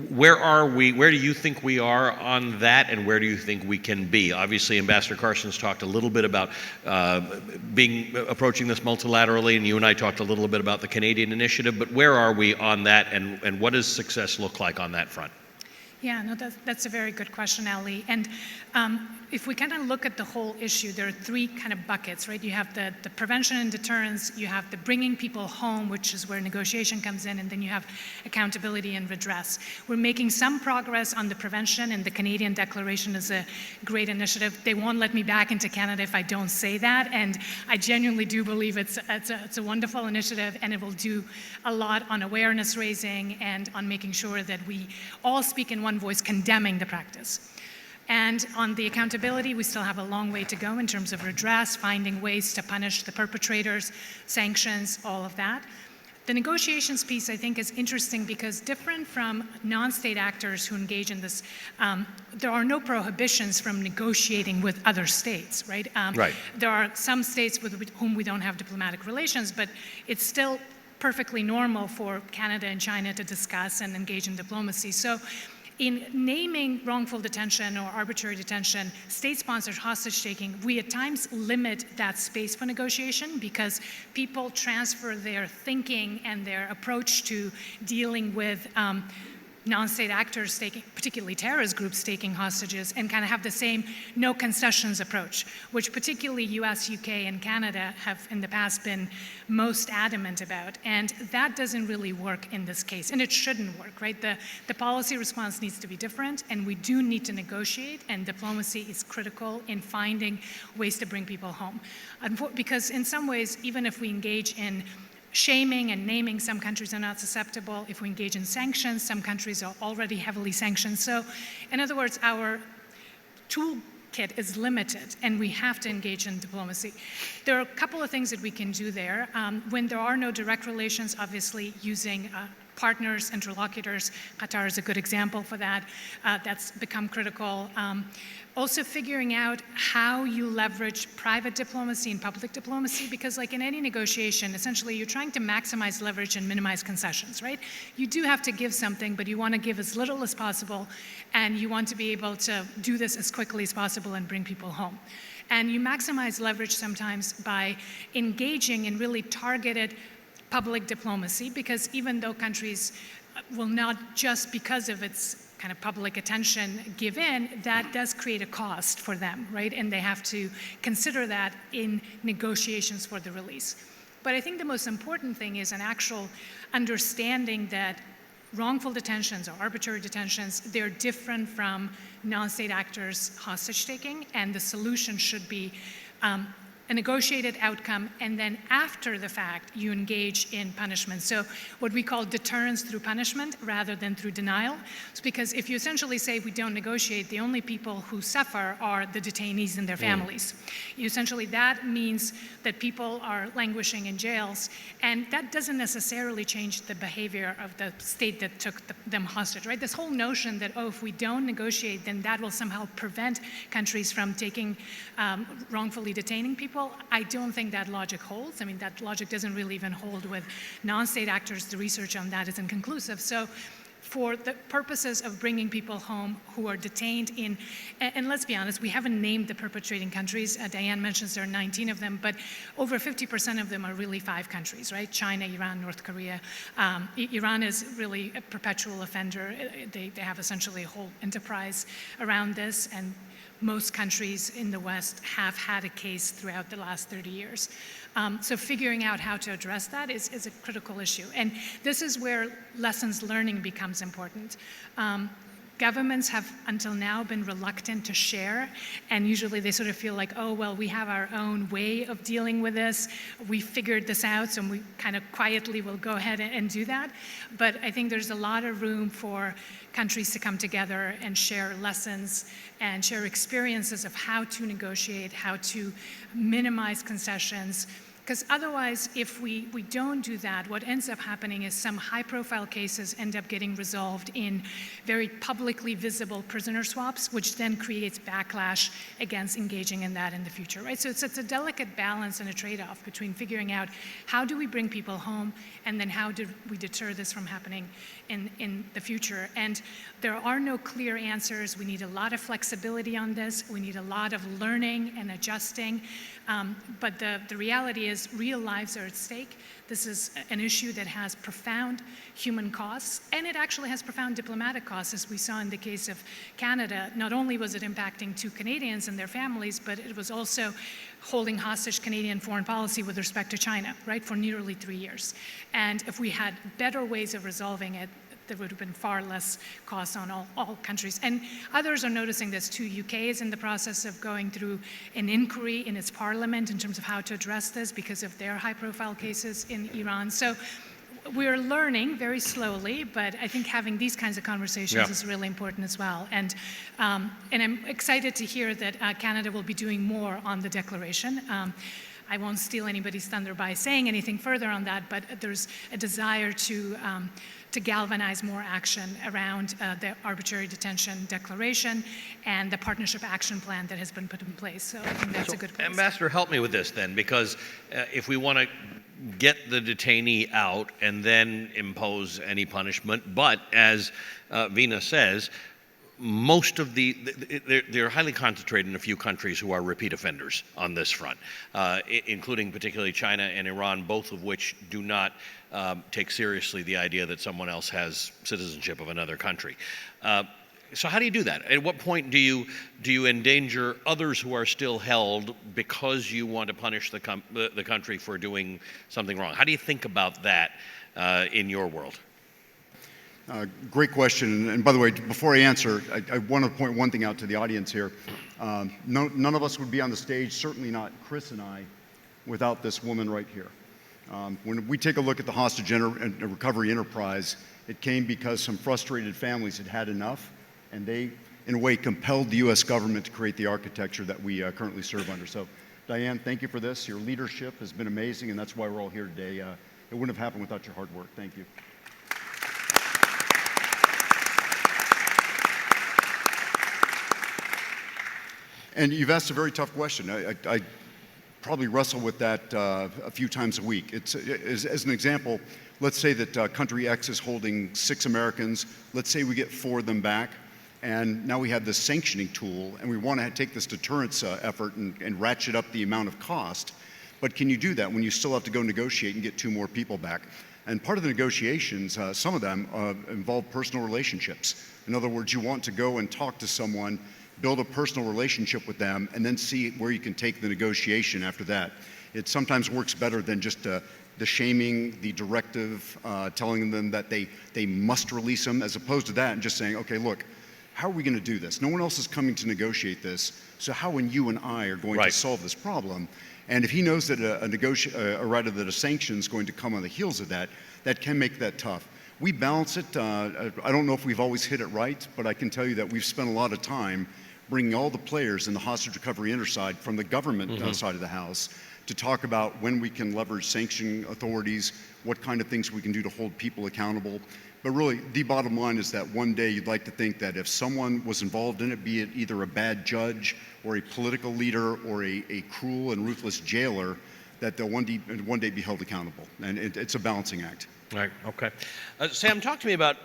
Where are we? Where do you think we are on that, and where do you think we can be? Obviously, Ambassador Carstens talked a little bit about approaching this multilaterally, and you and I talked a little bit about the Canadian initiative, but where are we on that, and what does success look like on that front? Yeah, no, that's a very good question, Ali. And if we kind of look at the whole issue, there are 3 kind of buckets, right? You have the prevention and deterrence, you have the bringing people home, which is where negotiation comes in, and then you have accountability and redress. We're making some progress on the prevention, and the Canadian Declaration is a great initiative. They won't let me back into Canada if I don't say that, and I genuinely do believe it's a wonderful initiative, and it will do a lot on awareness raising and on making sure that we all speak in one voice condemning the practice. And on the accountability, we still have a long way to go in terms of redress, finding ways to punish the perpetrators, sanctions, all of that. The negotiations piece, I think, is interesting because different from non-state actors who engage in this, there are no prohibitions from negotiating with other states, right? There are some states with whom we don't have diplomatic relations, but it's still perfectly normal for Canada and China to discuss and engage in diplomacy. So in naming wrongful detention or arbitrary detention, state-sponsored hostage-taking, we at times limit that space for negotiation because people transfer their thinking and their approach to dealing with non-state actors taking, particularly terrorist groups taking hostages, and kind of have the same no concessions approach, which particularly US, UK, and Canada have in the past been most adamant about. And that doesn't really work in this case, and it shouldn't work, right? The policy response needs to be different, and we do need to negotiate, and diplomacy is critical in finding ways to bring people home. Because in some ways, even if we engage in shaming and naming some countries are not susceptible. If we engage in sanctions, some countries are already heavily sanctioned. So, in other words, our toolkit is limited, and we have to engage in diplomacy. There are a couple of things that we can do there. When there are no direct relations, obviously using partners, interlocutors. Qatar is a good example for that. That's become critical. Also figuring out how you leverage private diplomacy and public diplomacy, because like in any negotiation, essentially you're trying to maximize leverage and minimize concessions, right? You do have to give something, but you want to give as little as possible, and you want to be able to do this as quickly as possible and bring people home. And you maximize leverage sometimes by engaging in really targeted public diplomacy, because even though countries will not just because of its kind of public attention give in, that does create a cost for them, right? And they have to consider that in negotiations for the release. But I think the most important thing is an actual understanding that wrongful detentions or arbitrary detentions, they're different from non-state actors hostage taking, and the solution should be a negotiated outcome, and then after the fact, you engage in punishment. So what we call deterrence through punishment rather than through denial. It's because if you essentially say we don't negotiate, the only people who suffer are the detainees and their families. Essentially, that means that people are languishing in jails, and that doesn't necessarily change the behavior of the state that took them hostage, right? This whole notion that, oh, if we don't negotiate, then that will somehow prevent countries from taking wrongfully detaining people. I don't think that logic holds. I mean, that logic doesn't really even hold with non-state actors. The research on that is inconclusive. So for the purposes of bringing people home who are detained in, and let's be honest, we haven't named the perpetrating countries. Diane mentions there are 19 of them, but over 50% of them are really 5 countries, right? China, Iran, North Korea. Iran is really a perpetual offender. They have essentially a whole enterprise around this, and most countries in the West have had a case throughout the last 30 years. So figuring out how to address that is a critical issue. And this is where lessons learning becomes important. Governments have until now been reluctant to share, and usually they sort of feel like, oh, well, we have our own way of dealing with this. We figured this out, so we kind of quietly will go ahead and do that. But I think there's a lot of room for countries to come together and share lessons and share experiences of how to negotiate, how to minimize concessions. Because otherwise, if we don't do that, what ends up happening is some high-profile cases end up getting resolved in very publicly visible prisoner swaps, which then creates backlash against engaging in that in the future, right? So it's a delicate balance and a trade-off between figuring out how do we bring people home, and then how do we deter this from happening in the future. And there are no clear answers. We need a lot of flexibility on this. We need a lot of learning and adjusting. But the reality is real lives are at stake. This is an issue that has profound human costs, and it actually has profound diplomatic costs, as we saw in the case of Canada. Not only was it impacting 2 Canadians and their families, but it was also holding hostage Canadian foreign policy with respect to China, right, for nearly 3 years. And if we had better ways of resolving it, there would have been far less costs on all countries. And others are noticing this too. UK is in the process of going through an inquiry in its parliament in terms of how to address this because of their high-profile cases in Iran. So we're learning very slowly, but I think having these kinds of conversations is really important as well. And I'm excited to hear that Canada will be doing more on the declaration. I won't steal anybody's thunder by saying anything further on that, but there's a desire to galvanize more action around the arbitrary detention declaration and the partnership action plan that has been put in place. So I think that's a good place. Ambassador, help me with this then, because if we want to get the detainee out and then impose any punishment, but as Vina says, most of they're highly concentrated in a few countries who are repeat offenders on this front, including particularly China and Iran, both of which do not take seriously the idea that someone else has citizenship of another country. So how do you do that? At what point do you endanger others who are still held because you want to punish the country for doing something wrong? How do you think about that in your world? Great question. And by the way, before I answer, I want to point one thing out to the audience here. None of us would be on the stage, certainly not Chris and I, without this woman right here. When we take a look at the hostage and recovery enterprise, it came because some frustrated families had had enough, and they, in a way, compelled the U.S. government to create the architecture that we currently serve under. So, Diane, thank you for this. Your leadership has been amazing, and that's why we're all here today. It wouldn't have happened without your hard work. Thank you. And you've asked a very tough question. I probably wrestle with that a few times a week. As an example, let's say that country X is holding 6 Americans. Let's say we get 4 of them back, and now we have this sanctioning tool, and we want to take this deterrence effort and ratchet up the amount of cost. But can you do that when you still have to go negotiate and get 2 more people back? And part of the negotiations, some of them involve personal relationships. In other words, you want to go and talk to someone, build a personal relationship with them, and then see where you can take the negotiation after that. It sometimes works better than just the shaming, the directive, telling them that they must release them, as opposed to that and just saying, okay, look, how are we going to do this? No one else is coming to negotiate this, so how when you and I are going to solve this problem? And if he knows that a sanction is going to come on the heels of that, that can make that tough. We balance it. I don't know if we've always hit it right, but I can tell you that we've spent a lot of time bringing all the players in the hostage recovery interside from the government side of the house to talk about when we can leverage sanctioning authorities, what kind of things we can do to hold people accountable. But really, the bottom line is that one day you'd like to think that if someone was involved in it, be it either a bad judge or a political leader or a cruel and ruthless jailer, that they'll one day be held accountable. And it's a balancing act. Right, okay. Sam, talk to me about,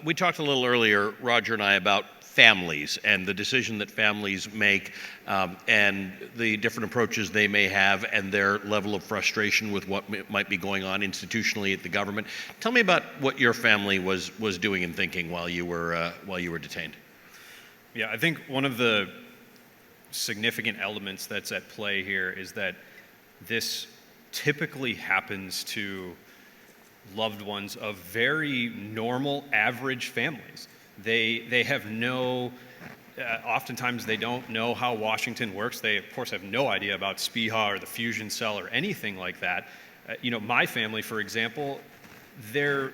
we talked a little earlier, Roger and I, about families and the decision that families make and the different approaches they may have and their level of frustration with what might be going on institutionally at the government. Tell me about what your family was doing and thinking while you were detained. Yeah, I think one of the significant elements that's at play here is that this typically happens to loved ones of very normal, average families. They have oftentimes they don't know how Washington works. They, of course, have no idea about SPIHA or the fusion cell or anything like that. My family, for example, they're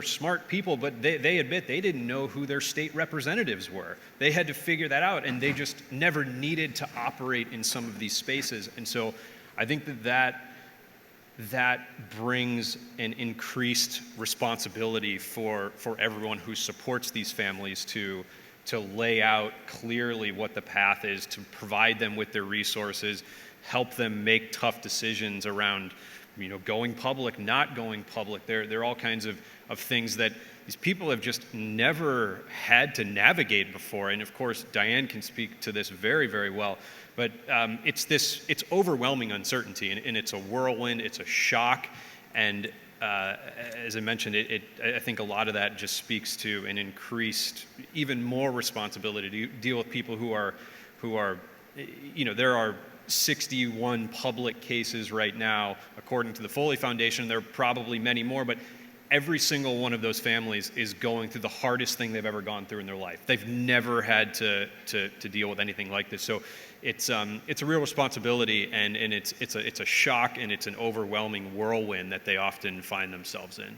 smart people, but they admit they didn't know who their state representatives were. They had to figure that out, and they just never needed to operate in some of these spaces. And so I think that brings an increased responsibility for everyone who supports these families to lay out clearly what the path is, to provide them with their resources, help them make tough decisions around, going public, not going public. There are all kinds of things that these people have just never had to navigate before. And of course, Diane can speak to this very, very well. But it's overwhelming uncertainty, and it's a whirlwind, it's a shock, and as I mentioned, I think a lot of that just speaks to an increased, even more responsibility to deal with people who are, there are 61 public cases right now, according to the Foley Foundation. There are probably many more, but every single one of those families is going through the hardest thing they've ever gone through in their life. They've never had to deal with anything like this. So it's a real responsibility, and it's a shock, and it's an overwhelming whirlwind that they often find themselves in.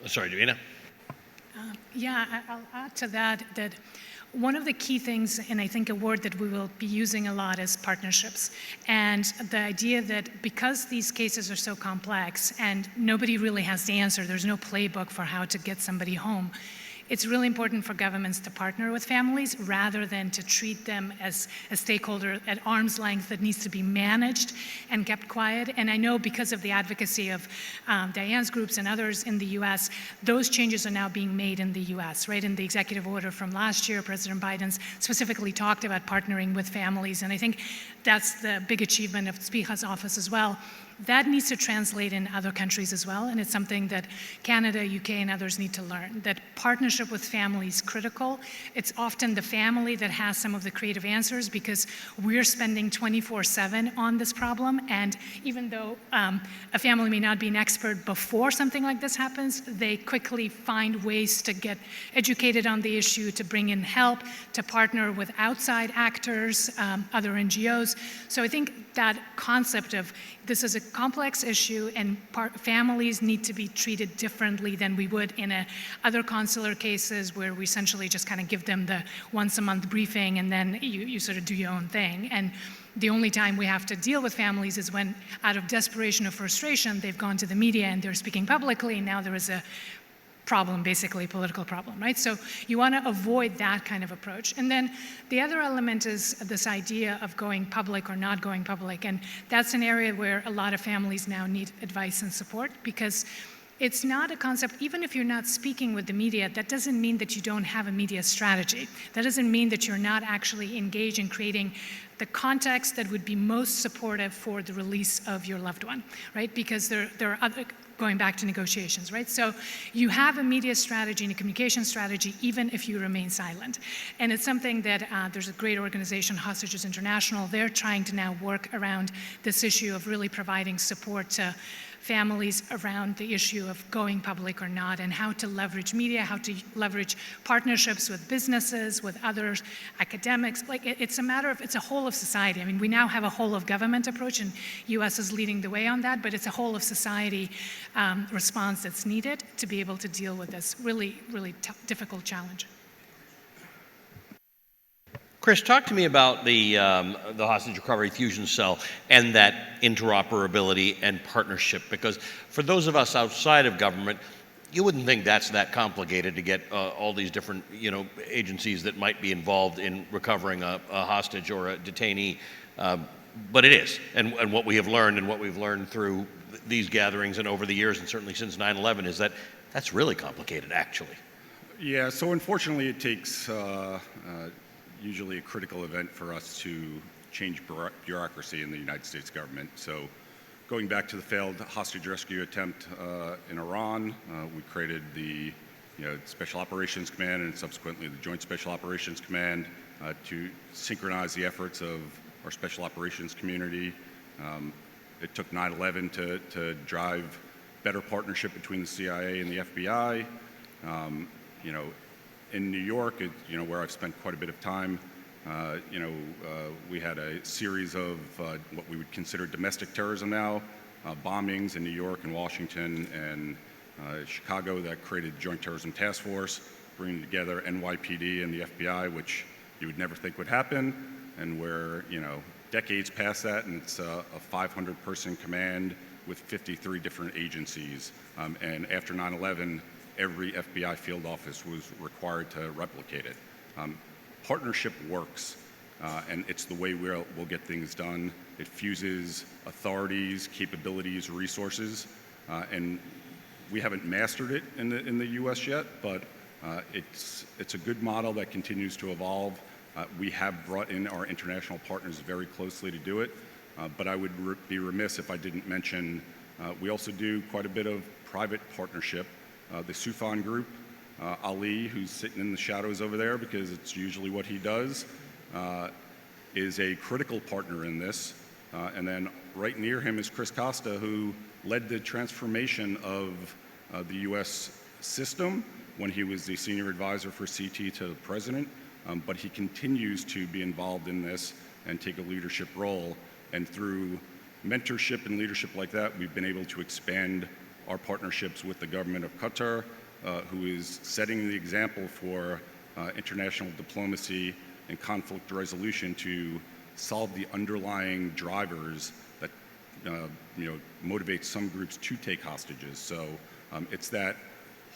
Sorry, Davina. I'll add to that one of the key things, and I think a word that we will be using a lot, is partnerships. And the idea that because these cases are so complex and nobody really has the answer, there's no playbook for how to get somebody home, it's really important for governments to partner with families rather than to treat them as a stakeholder at arm's length that needs to be managed and kept quiet. And I know because of the advocacy of Diane's groups and others in the US, those changes are now being made in the US, right? In the executive order from last year, President Biden specifically talked about partnering with families. And I think that's the big achievement of SPIHA's office as well. That needs to translate in other countries as well, and it's something that Canada, UK, and others need to learn, that partnership with family is critical. It's often the family that has some of the creative answers because we're spending 24/7 on this problem, and even though a family may not be an expert before something like this happens, they quickly find ways to get educated on the issue, to bring in help, to partner with outside actors, other NGOs. So I think that concept of this is a complex issue, and families need to be treated differently than we would in other consular cases where we essentially just kind of give them the once a month briefing and then you sort of do your own thing. And the only time we have to deal with families is when, out of desperation or frustration, they've gone to the media and they're speaking publicly, and now there is a problem, basically a political problem, right? So you want to avoid that kind of approach. And then the other element is this idea of going public or not going public. And that's an area where a lot of families now need advice and support, because it's not a concept, even if you're not speaking with the media, that doesn't mean that you don't have a media strategy. That doesn't mean that you're not actually engaged in creating the context that would be most supportive for the release of your loved one, right? Because there are other, going back to negotiations, right? So you have a media strategy and a communication strategy even if you remain silent. And it's something that there's a great organization, Hostages International, they're trying to now work around this issue of really providing support to families around the issue of going public or not, and how to leverage media, how to leverage partnerships with businesses, with others, academics. Like it's a matter of, it's a whole of society. I mean, we now have a whole of government approach, and US is leading the way on that, but it's a whole of society response that's needed to be able to deal with this really, really difficult challenge. Chris, talk to me about the Hostage Recovery Fusion Cell and that interoperability and partnership, because for those of us outside of government, you wouldn't think that's that complicated to get all these different, agencies that might be involved in recovering a hostage or a detainee, but it is. And what we have learned, and what we've learned through these gatherings and over the years, and certainly since 9/11, is that that's really complicated, actually. Yeah, so unfortunately it takes usually a critical event for us to change bureaucracy in the United States government. So going back to the failed hostage rescue attempt in Iran, we created the Special Operations Command and subsequently the Joint Special Operations Command to synchronize the efforts of our special operations community. It took 9/11 to drive better partnership between the CIA and the FBI. In New York, where I've spent quite a bit of time, we had a series of what we would consider domestic terrorism now, bombings in New York and Washington and Chicago that created Joint Terrorism Task Force, bringing together NYPD and the FBI, which you would never think would happen, and where, decades past that, and it's a 500-person command with 53 different agencies. And after 9/11, every FBI field office was required to replicate it. Partnership works, and it's the way we'll get things done. It fuses authorities, capabilities, resources, and we haven't mastered it in the U.S. yet, but it's a good model that continues to evolve. We have brought in our international partners very closely to do it, but I would be remiss if I didn't mention we also do quite a bit of private partnership. The Soufan Group, Ali, who's sitting in the shadows over there because it's usually what he does, is a critical partner in this. And then right near him is Chris Costa, who led the transformation of the U.S. system when he was the senior advisor for CT to the president. But he continues to be involved in this and take a leadership role. And through mentorship and leadership like that, we've been able to expand our partnerships with the government of Qatar, who is setting the example for international diplomacy and conflict resolution to solve the underlying drivers that motivate some groups to take hostages. So it's that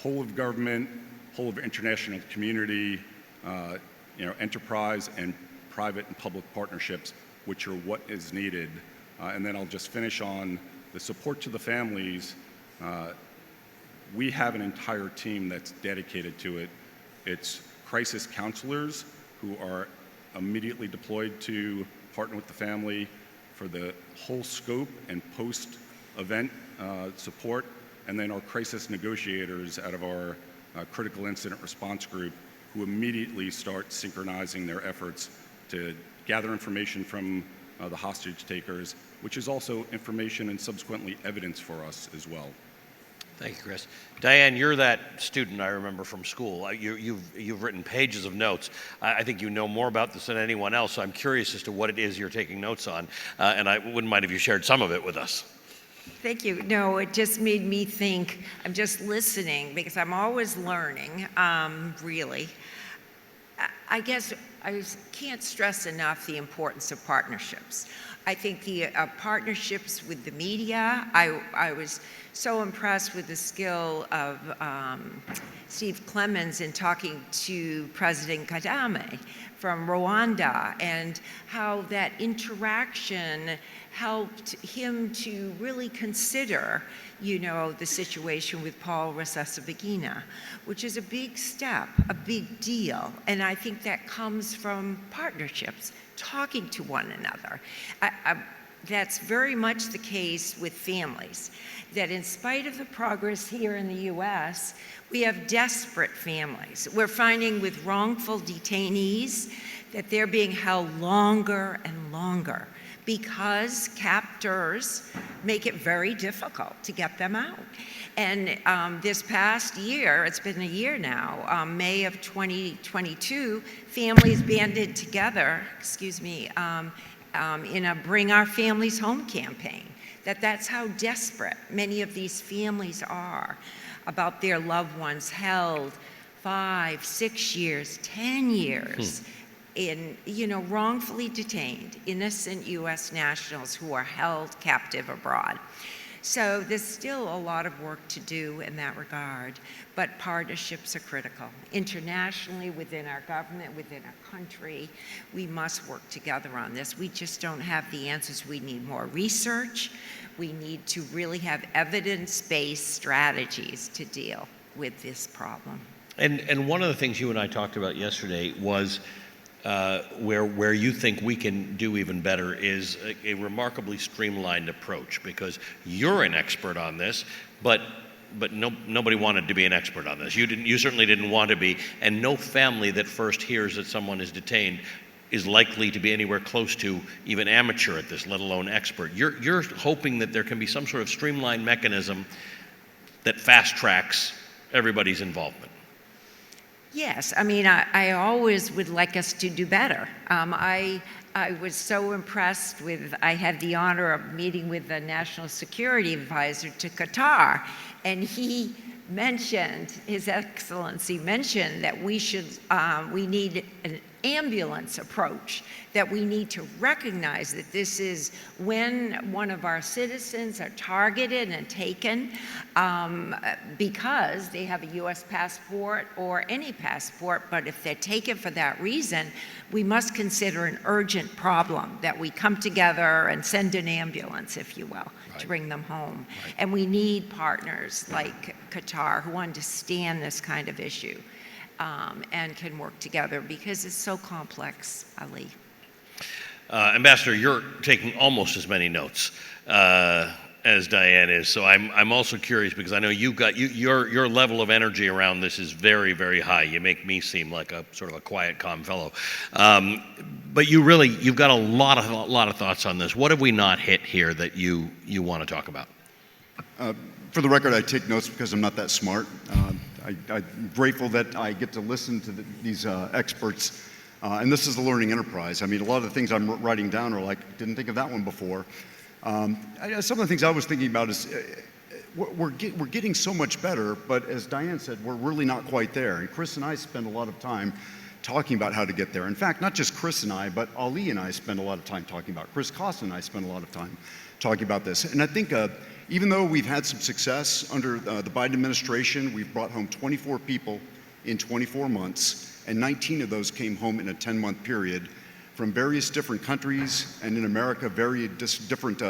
whole of government, whole of international community, enterprise and private and public partnerships, which are what is needed. And then I'll just finish on the support to the families. We have an entire team that's dedicated to it. It's crisis counselors who are immediately deployed to partner with the family for the whole scope and post-event support, and then our crisis negotiators out of our critical incident response group who immediately start synchronizing their efforts to gather information from the hostage takers, which is also information and subsequently evidence for us as well. Thank you, Chris. Diane, you're that student I remember from school. You've written pages of notes. I think you know more about this than anyone else, so I'm curious as to what it is you're taking notes on, and I wouldn't mind if you shared some of it with us. Thank you. No, it just made me think, I'm just listening because I'm always learning, really. I guess can't stress enough the importance of partnerships. I think the partnerships with the media, I was so impressed with the skill of Steve Clemens in talking to President Kagame from Rwanda and how that interaction helped him to really consider, you know, the situation with Paul Rusesabagina, which is a big step, a big deal. And I think that comes from partnerships, talking to one another. That's very much the case with families, that in spite of the progress here in the US, we have desperate families. We're finding with wrongful detainees that they're being held longer and longer because captors make it very difficult to get them out. And this past year, it's been a year now, May of 2022, families banded together, in a Bring Our Families Home campaign. That's how desperate many of these families are about their loved ones held 5, 6 years, 10 years in, you know, wrongfully detained, innocent US nationals who are held captive abroad. So there's still a lot of work to do in that regard, but partnerships are critical. Internationally, within our government, within our country, we must work together on this. We just don't have the answers. We need more research. We need to really have evidence-based strategies to deal with this problem. And one of the things you and I talked about yesterday was where you think we can do even better is a remarkably streamlined approach, because you're an expert on this, but nobody wanted to be an expert on this. You certainly didn't want to be, and no family that first hears that someone is detained is likely to be anywhere close to even amateur at this, let alone expert. You're hoping that there can be some sort of streamlined mechanism that fast tracks everybody's involvement. Yes, I mean, I always would like us to do better. I was so impressed with, I had the honor of meeting with the National Security Advisor to Qatar, and he mentioned, His Excellency mentioned that we need an ambulance approach, that we need to recognize that this is when one of our citizens are targeted and taken because they have a US passport or any passport, but if they're taken for that reason, we must consider an urgent problem, that we come together and send an ambulance, if you will, to bring them home. And we need partners like Qatar who understand this kind of issue. And can work together because it's so complex, Ali. Ambassador, you're taking almost as many notes as Diane is, so I'm also curious because I know your level of energy around this is very, very high. You make me seem like a sort of a quiet, calm fellow, but you've got a lot of thoughts on this. What have we not hit here that you want to talk about? For the record, I take notes because I'm not that smart. I'm grateful that I get to listen to these experts, and this is a learning enterprise. I mean, a lot of the things I'm writing down are like, didn't think of that one before. Some of the things I was thinking about is we're getting so much better, but as Diane said, we're really not quite there. And Chris and I spend a lot of time talking about how to get there. In fact, not just Chris and I, but Ali and I spend a lot of time talking about it. Chris Carstens and I spend a lot of time talking about this. And I think even though we've had some success under the Biden administration, we've brought home 24 people in 24 months, and 19 of those came home in a 10-month period from various different countries, and in America, very different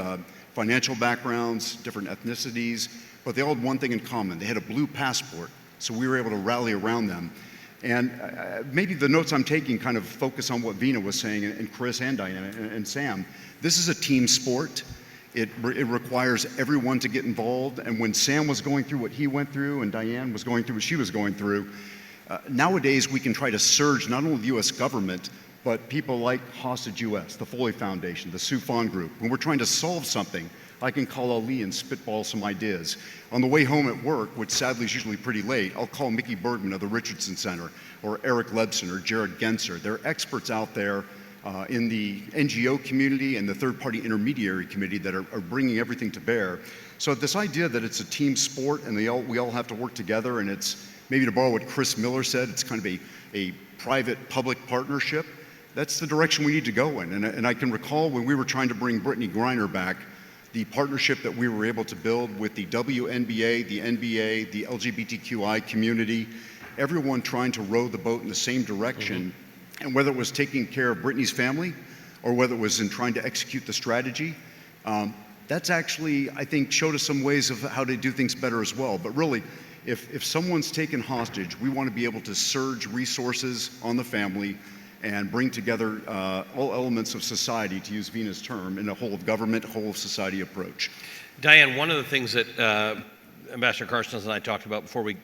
financial backgrounds, different ethnicities, but they all had one thing in common. They had a blue passport, so we were able to rally around them. And maybe the notes I'm taking kind of focus on what Vina was saying, and Chris and Diana and Sam. This is a team sport. It requires everyone to get involved. And when Sam was going through what he went through and Diane was going through what she was going through, nowadays we can try to surge not only the U.S. government, but people like Hostage U.S., the Foley Foundation, the Sufan Group. When we're trying to solve something, I can call Ali and spitball some ideas. On the way home at work, which sadly is usually pretty late, I'll call Mickey Bergman of the Richardson Center, or Eric Lebson, or Jared Genser. They're experts out there in the NGO community and the third-party intermediary committee that are bringing everything to bear. So this idea that it's a team sport and we all have to work together, and it's, maybe to borrow what Chris Miller said, it's kind of a private-public partnership. That's the direction we need to go in. And I can recall when we were trying to bring Brittany Griner back, the partnership that we were able to build with the WNBA, the NBA, the LGBTQI community, everyone trying to row the boat in the same direction. And whether it was taking care of Brittany's family or whether it was in trying to execute the strategy, that's actually, I think, showed us some ways of how to do things better as well. But really, if someone's taken hostage, we want to be able to surge resources on the family and bring together all elements of society, to use Vina's term, in a whole of government, whole of society approach. Diane, one of the things that Ambassador Carstens and I talked about before we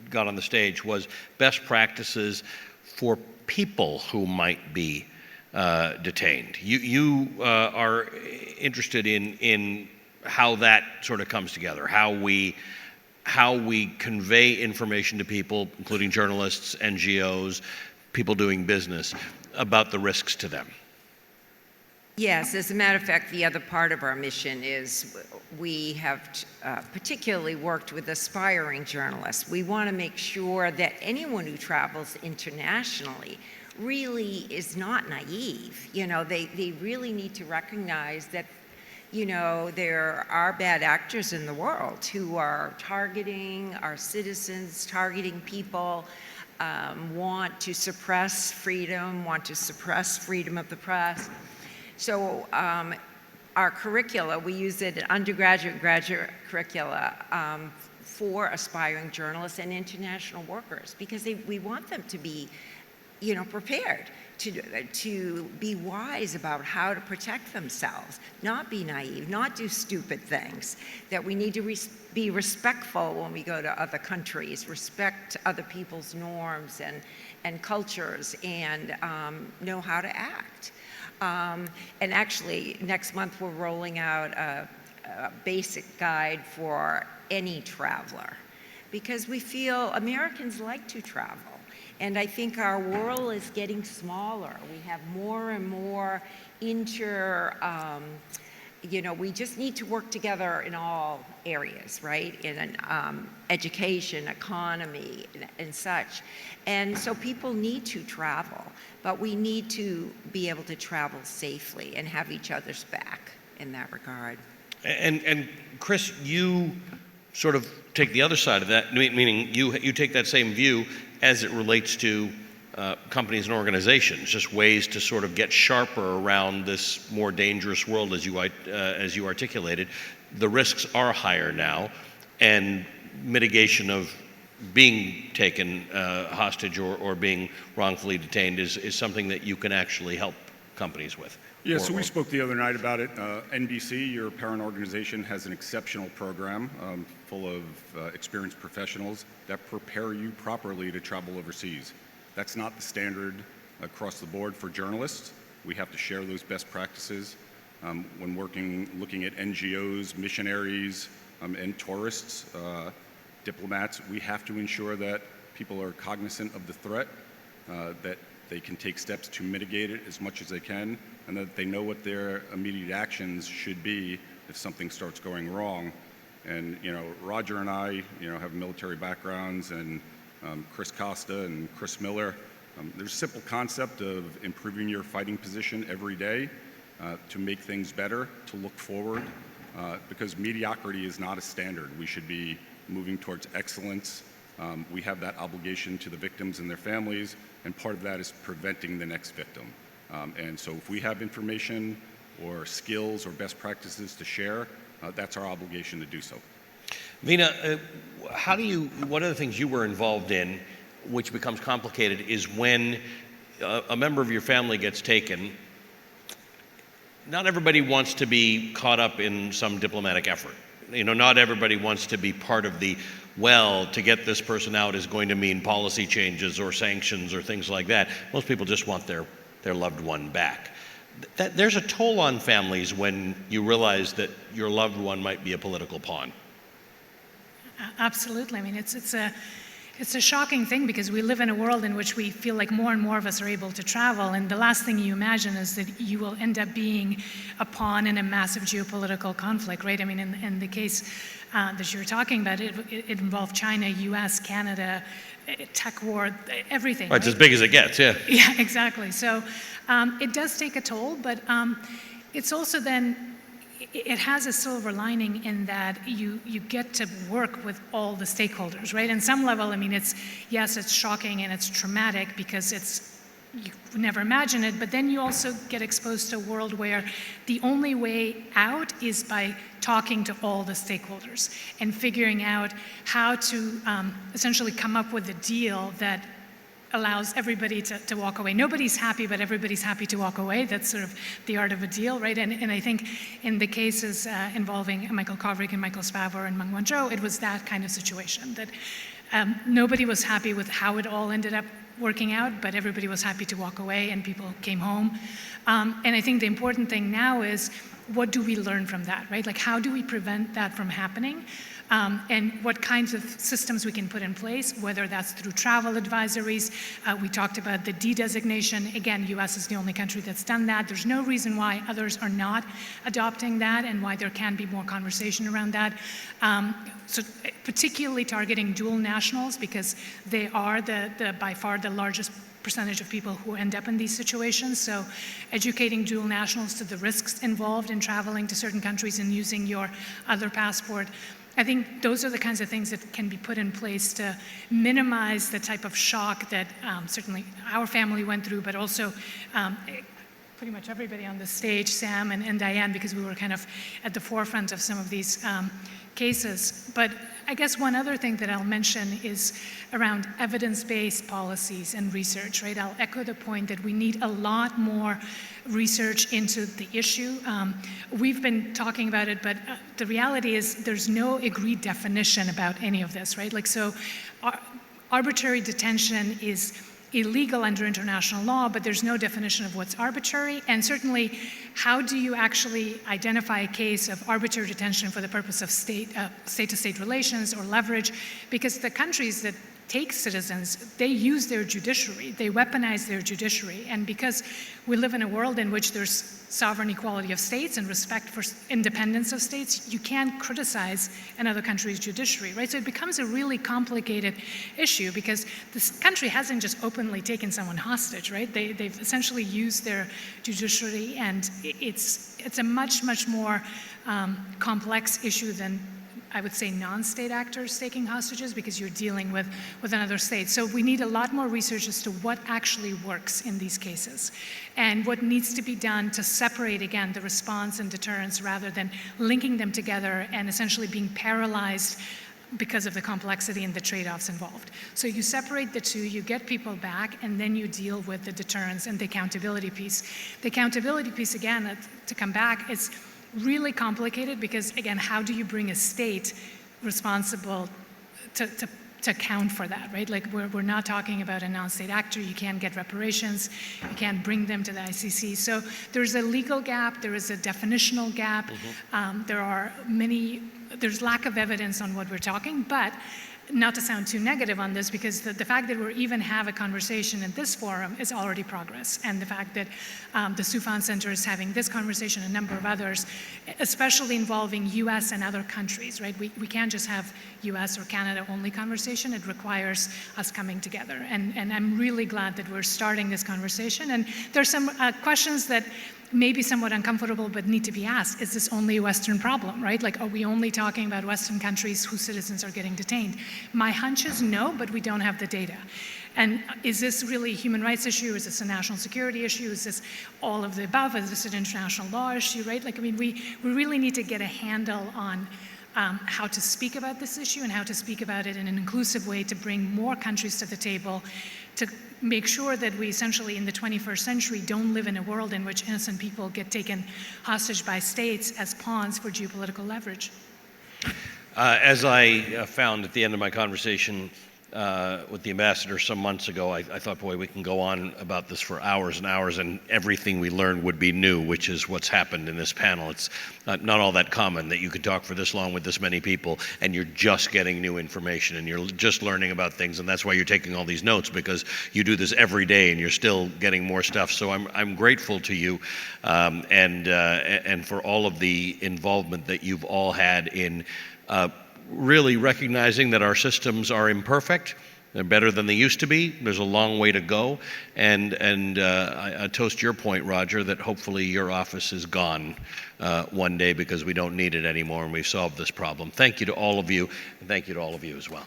got on the stage was best practices for people who might be detained. You are interested in how that sort of comes together, how we convey information to people, including journalists, NGOs, people doing business, about the risks to them. Yes, as a matter of fact, the other part of our mission is we have particularly worked with aspiring journalists. We want to make sure that anyone who travels internationally really is not naive. You know, they really need to recognize that, you know, there are bad actors in the world who are targeting our citizens, targeting people, want to suppress freedom, want to suppress freedom of the press. So our curricula, we use it in undergraduate and graduate curricula for aspiring journalists and international workers, because we want them to be, you know, prepared to be wise about how to protect themselves, not be naive, not do stupid things, that we need to be respectful when we go to other countries, respect other people's norms and cultures, and know how to act. And actually, next month we're rolling out a basic guide for any traveler, because we feel Americans like to travel. And I think our world is getting smaller. We have more and more you know, we just need to work together in all areas, right? In education, economy, and such. And so people need to travel, but we need to be able to travel safely and have each other's back in that regard. And Chris, you sort of take the other side of that, meaning you take that same view as it relates to companies and organizations, just ways to sort of get sharper around this more dangerous world, as you articulated. The risks are higher now, and mitigation of being taken hostage or being wrongfully detained is something that you can actually help companies with. Yeah, so we spoke the other night about it. NBC, your parent organization, has an exceptional program full of experienced professionals that prepare you properly to travel overseas. That's not the standard across the board for journalists. We have to share those best practices. When looking at NGOs, missionaries, and tourists, diplomats, we have to ensure that people are cognizant of the threat, that they can take steps to mitigate it as much as they can, and that they know what their immediate actions should be if something starts going wrong. And, you know, Roger and I, you know, have military backgrounds, and Chris Costa and Chris Miller. There's a simple concept of improving your fighting position every day to make things better, to look forward, because mediocrity is not a standard. We should be moving towards excellence. We have that obligation to the victims and their families, and part of that is preventing the next victim. And so if we have information or skills or best practices to share, that's our obligation to do so. Vina, one of the things you were involved in, which becomes complicated, is when a member of your family gets taken. Not everybody wants to be caught up in some diplomatic effort. You know, not everybody wants to be part of to get this person out is going to mean policy changes or sanctions or things like that. Most people just want their loved one back. There's a toll on families when you realize that your loved one might be a political pawn. Absolutely. I mean, it's It's a shocking thing because we live in a world in which we feel like more and more of us are able to travel, and the last thing you imagine is that you will end up being a pawn in a massive geopolitical conflict, right? I mean, in the case that you're talking about, it involved China, US, Canada, tech war, everything. It's right? as big as it gets, yeah. Yeah, exactly. So it does take a toll, but it's also then, it has a silver lining in that you get to work with all the stakeholders, right? On some level, I mean, it's shocking and it's traumatic because you would never imagine it, but then you also get exposed to a world where the only way out is by talking to all the stakeholders and figuring out how to essentially come up with a deal that allows everybody to walk away. Nobody's happy, but everybody's happy to walk away. That's sort of the art of a deal, right? And I think in the cases involving Michael Kovrig and Michael Spavor and Meng Wanzhou, it was that kind of situation, that nobody was happy with how it all ended up working out, but everybody was happy to walk away and people came home. And I think the important thing now is, what do we learn from that, right? Like, how do we prevent that from happening? And what kinds of systems we can put in place, whether that's through travel advisories. We talked about the D-designation. Again, US is the only country that's done that. There's no reason why others are not adopting that and why there can be more conversation around that. So particularly targeting dual nationals, because they are by far the largest percentage of people who end up in these situations. So educating dual nationals to the risks involved in traveling to certain countries and using your other passport. I think those are the kinds of things that can be put in place to minimize the type of shock that certainly our family went through, but also pretty much everybody on the stage, Sam and Diane, because we were kind of at the forefront of some of these cases. But I guess one other thing that I'll mention is around evidence-based policies and research, right? I'll echo the point that we need a lot more research into the issue. We've been talking about it, but the reality is there's no agreed definition about any of this, right? Like, so arbitrary detention is illegal under international law, but there's no definition of what's arbitrary. And certainly, how do you actually identify a case of arbitrary detention for the purpose of state-to-state relations or leverage? Because the countries that take citizens, they use their judiciary, they weaponize their judiciary. And because we live in a world in which there's sovereign equality of states and respect for independence of states, you can't criticize another country's judiciary, right? So it becomes a really complicated issue because this country hasn't just openly taken someone hostage, right? They've essentially used their judiciary, and it's a much, much more complex issue than, I would say, non-state actors taking hostages, because you're dealing with another state. So we need a lot more research as to what actually works in these cases and what needs to be done to separate, again, the response and deterrence rather than linking them together and essentially being paralyzed because of the complexity and the trade-offs involved. So you separate the two, you get people back, and then you deal with the deterrence and the accountability piece. The accountability piece, again, to come back, is really complicated because, again, how do you bring a state responsible to account for that, right? Like, we're not talking about a non-state actor. You can't get reparations. You can't bring them to the ICC. So there's a legal gap. There is a definitional gap. There's lack of evidence on what we're talking, but not to sound too negative on this, because the fact that we even have a conversation in this forum is already progress. And the fact that the Soufan Center is having this conversation, a number of others, especially involving US and other countries, right? We can't just have US or Canada only conversation. It requires us coming together. And I'm really glad that we're starting this conversation. And there's some questions that may be somewhat uncomfortable but need to be asked. Is this only a Western problem, right? Like, are we only talking about Western countries whose citizens are getting detained? My hunch is no, but we don't have the data. And is this really a human rights issue? Is this a national security issue? Is this all of the above? Is this an international law issue, right? Like, I mean, we really need to get a handle on how to speak about this issue and how to speak about it in an inclusive way to bring more countries to the table, to make sure that we essentially in the 21st century don't live in a world in which innocent people get taken hostage by states as pawns for geopolitical leverage. As I found at the end of my conversation with the ambassador some months ago, I thought, boy, we can go on about this for hours and hours, and everything we learned would be new, which is what's happened in this panel. It's not all that common that you could talk for this long with this many people, and you're just getting new information, and you're just learning about things, and that's why you're taking all these notes, because you do this every day, and you're still getting more stuff. So I'm grateful to you, and for all of the involvement that you've all had in really recognizing that our systems are imperfect. They're better than they used to be. There's a long way to go. And I toast your point, Roger, that hopefully your office is gone one day because we don't need it anymore and we've solved this problem. Thank you to all of you, and thank you to all of you as well.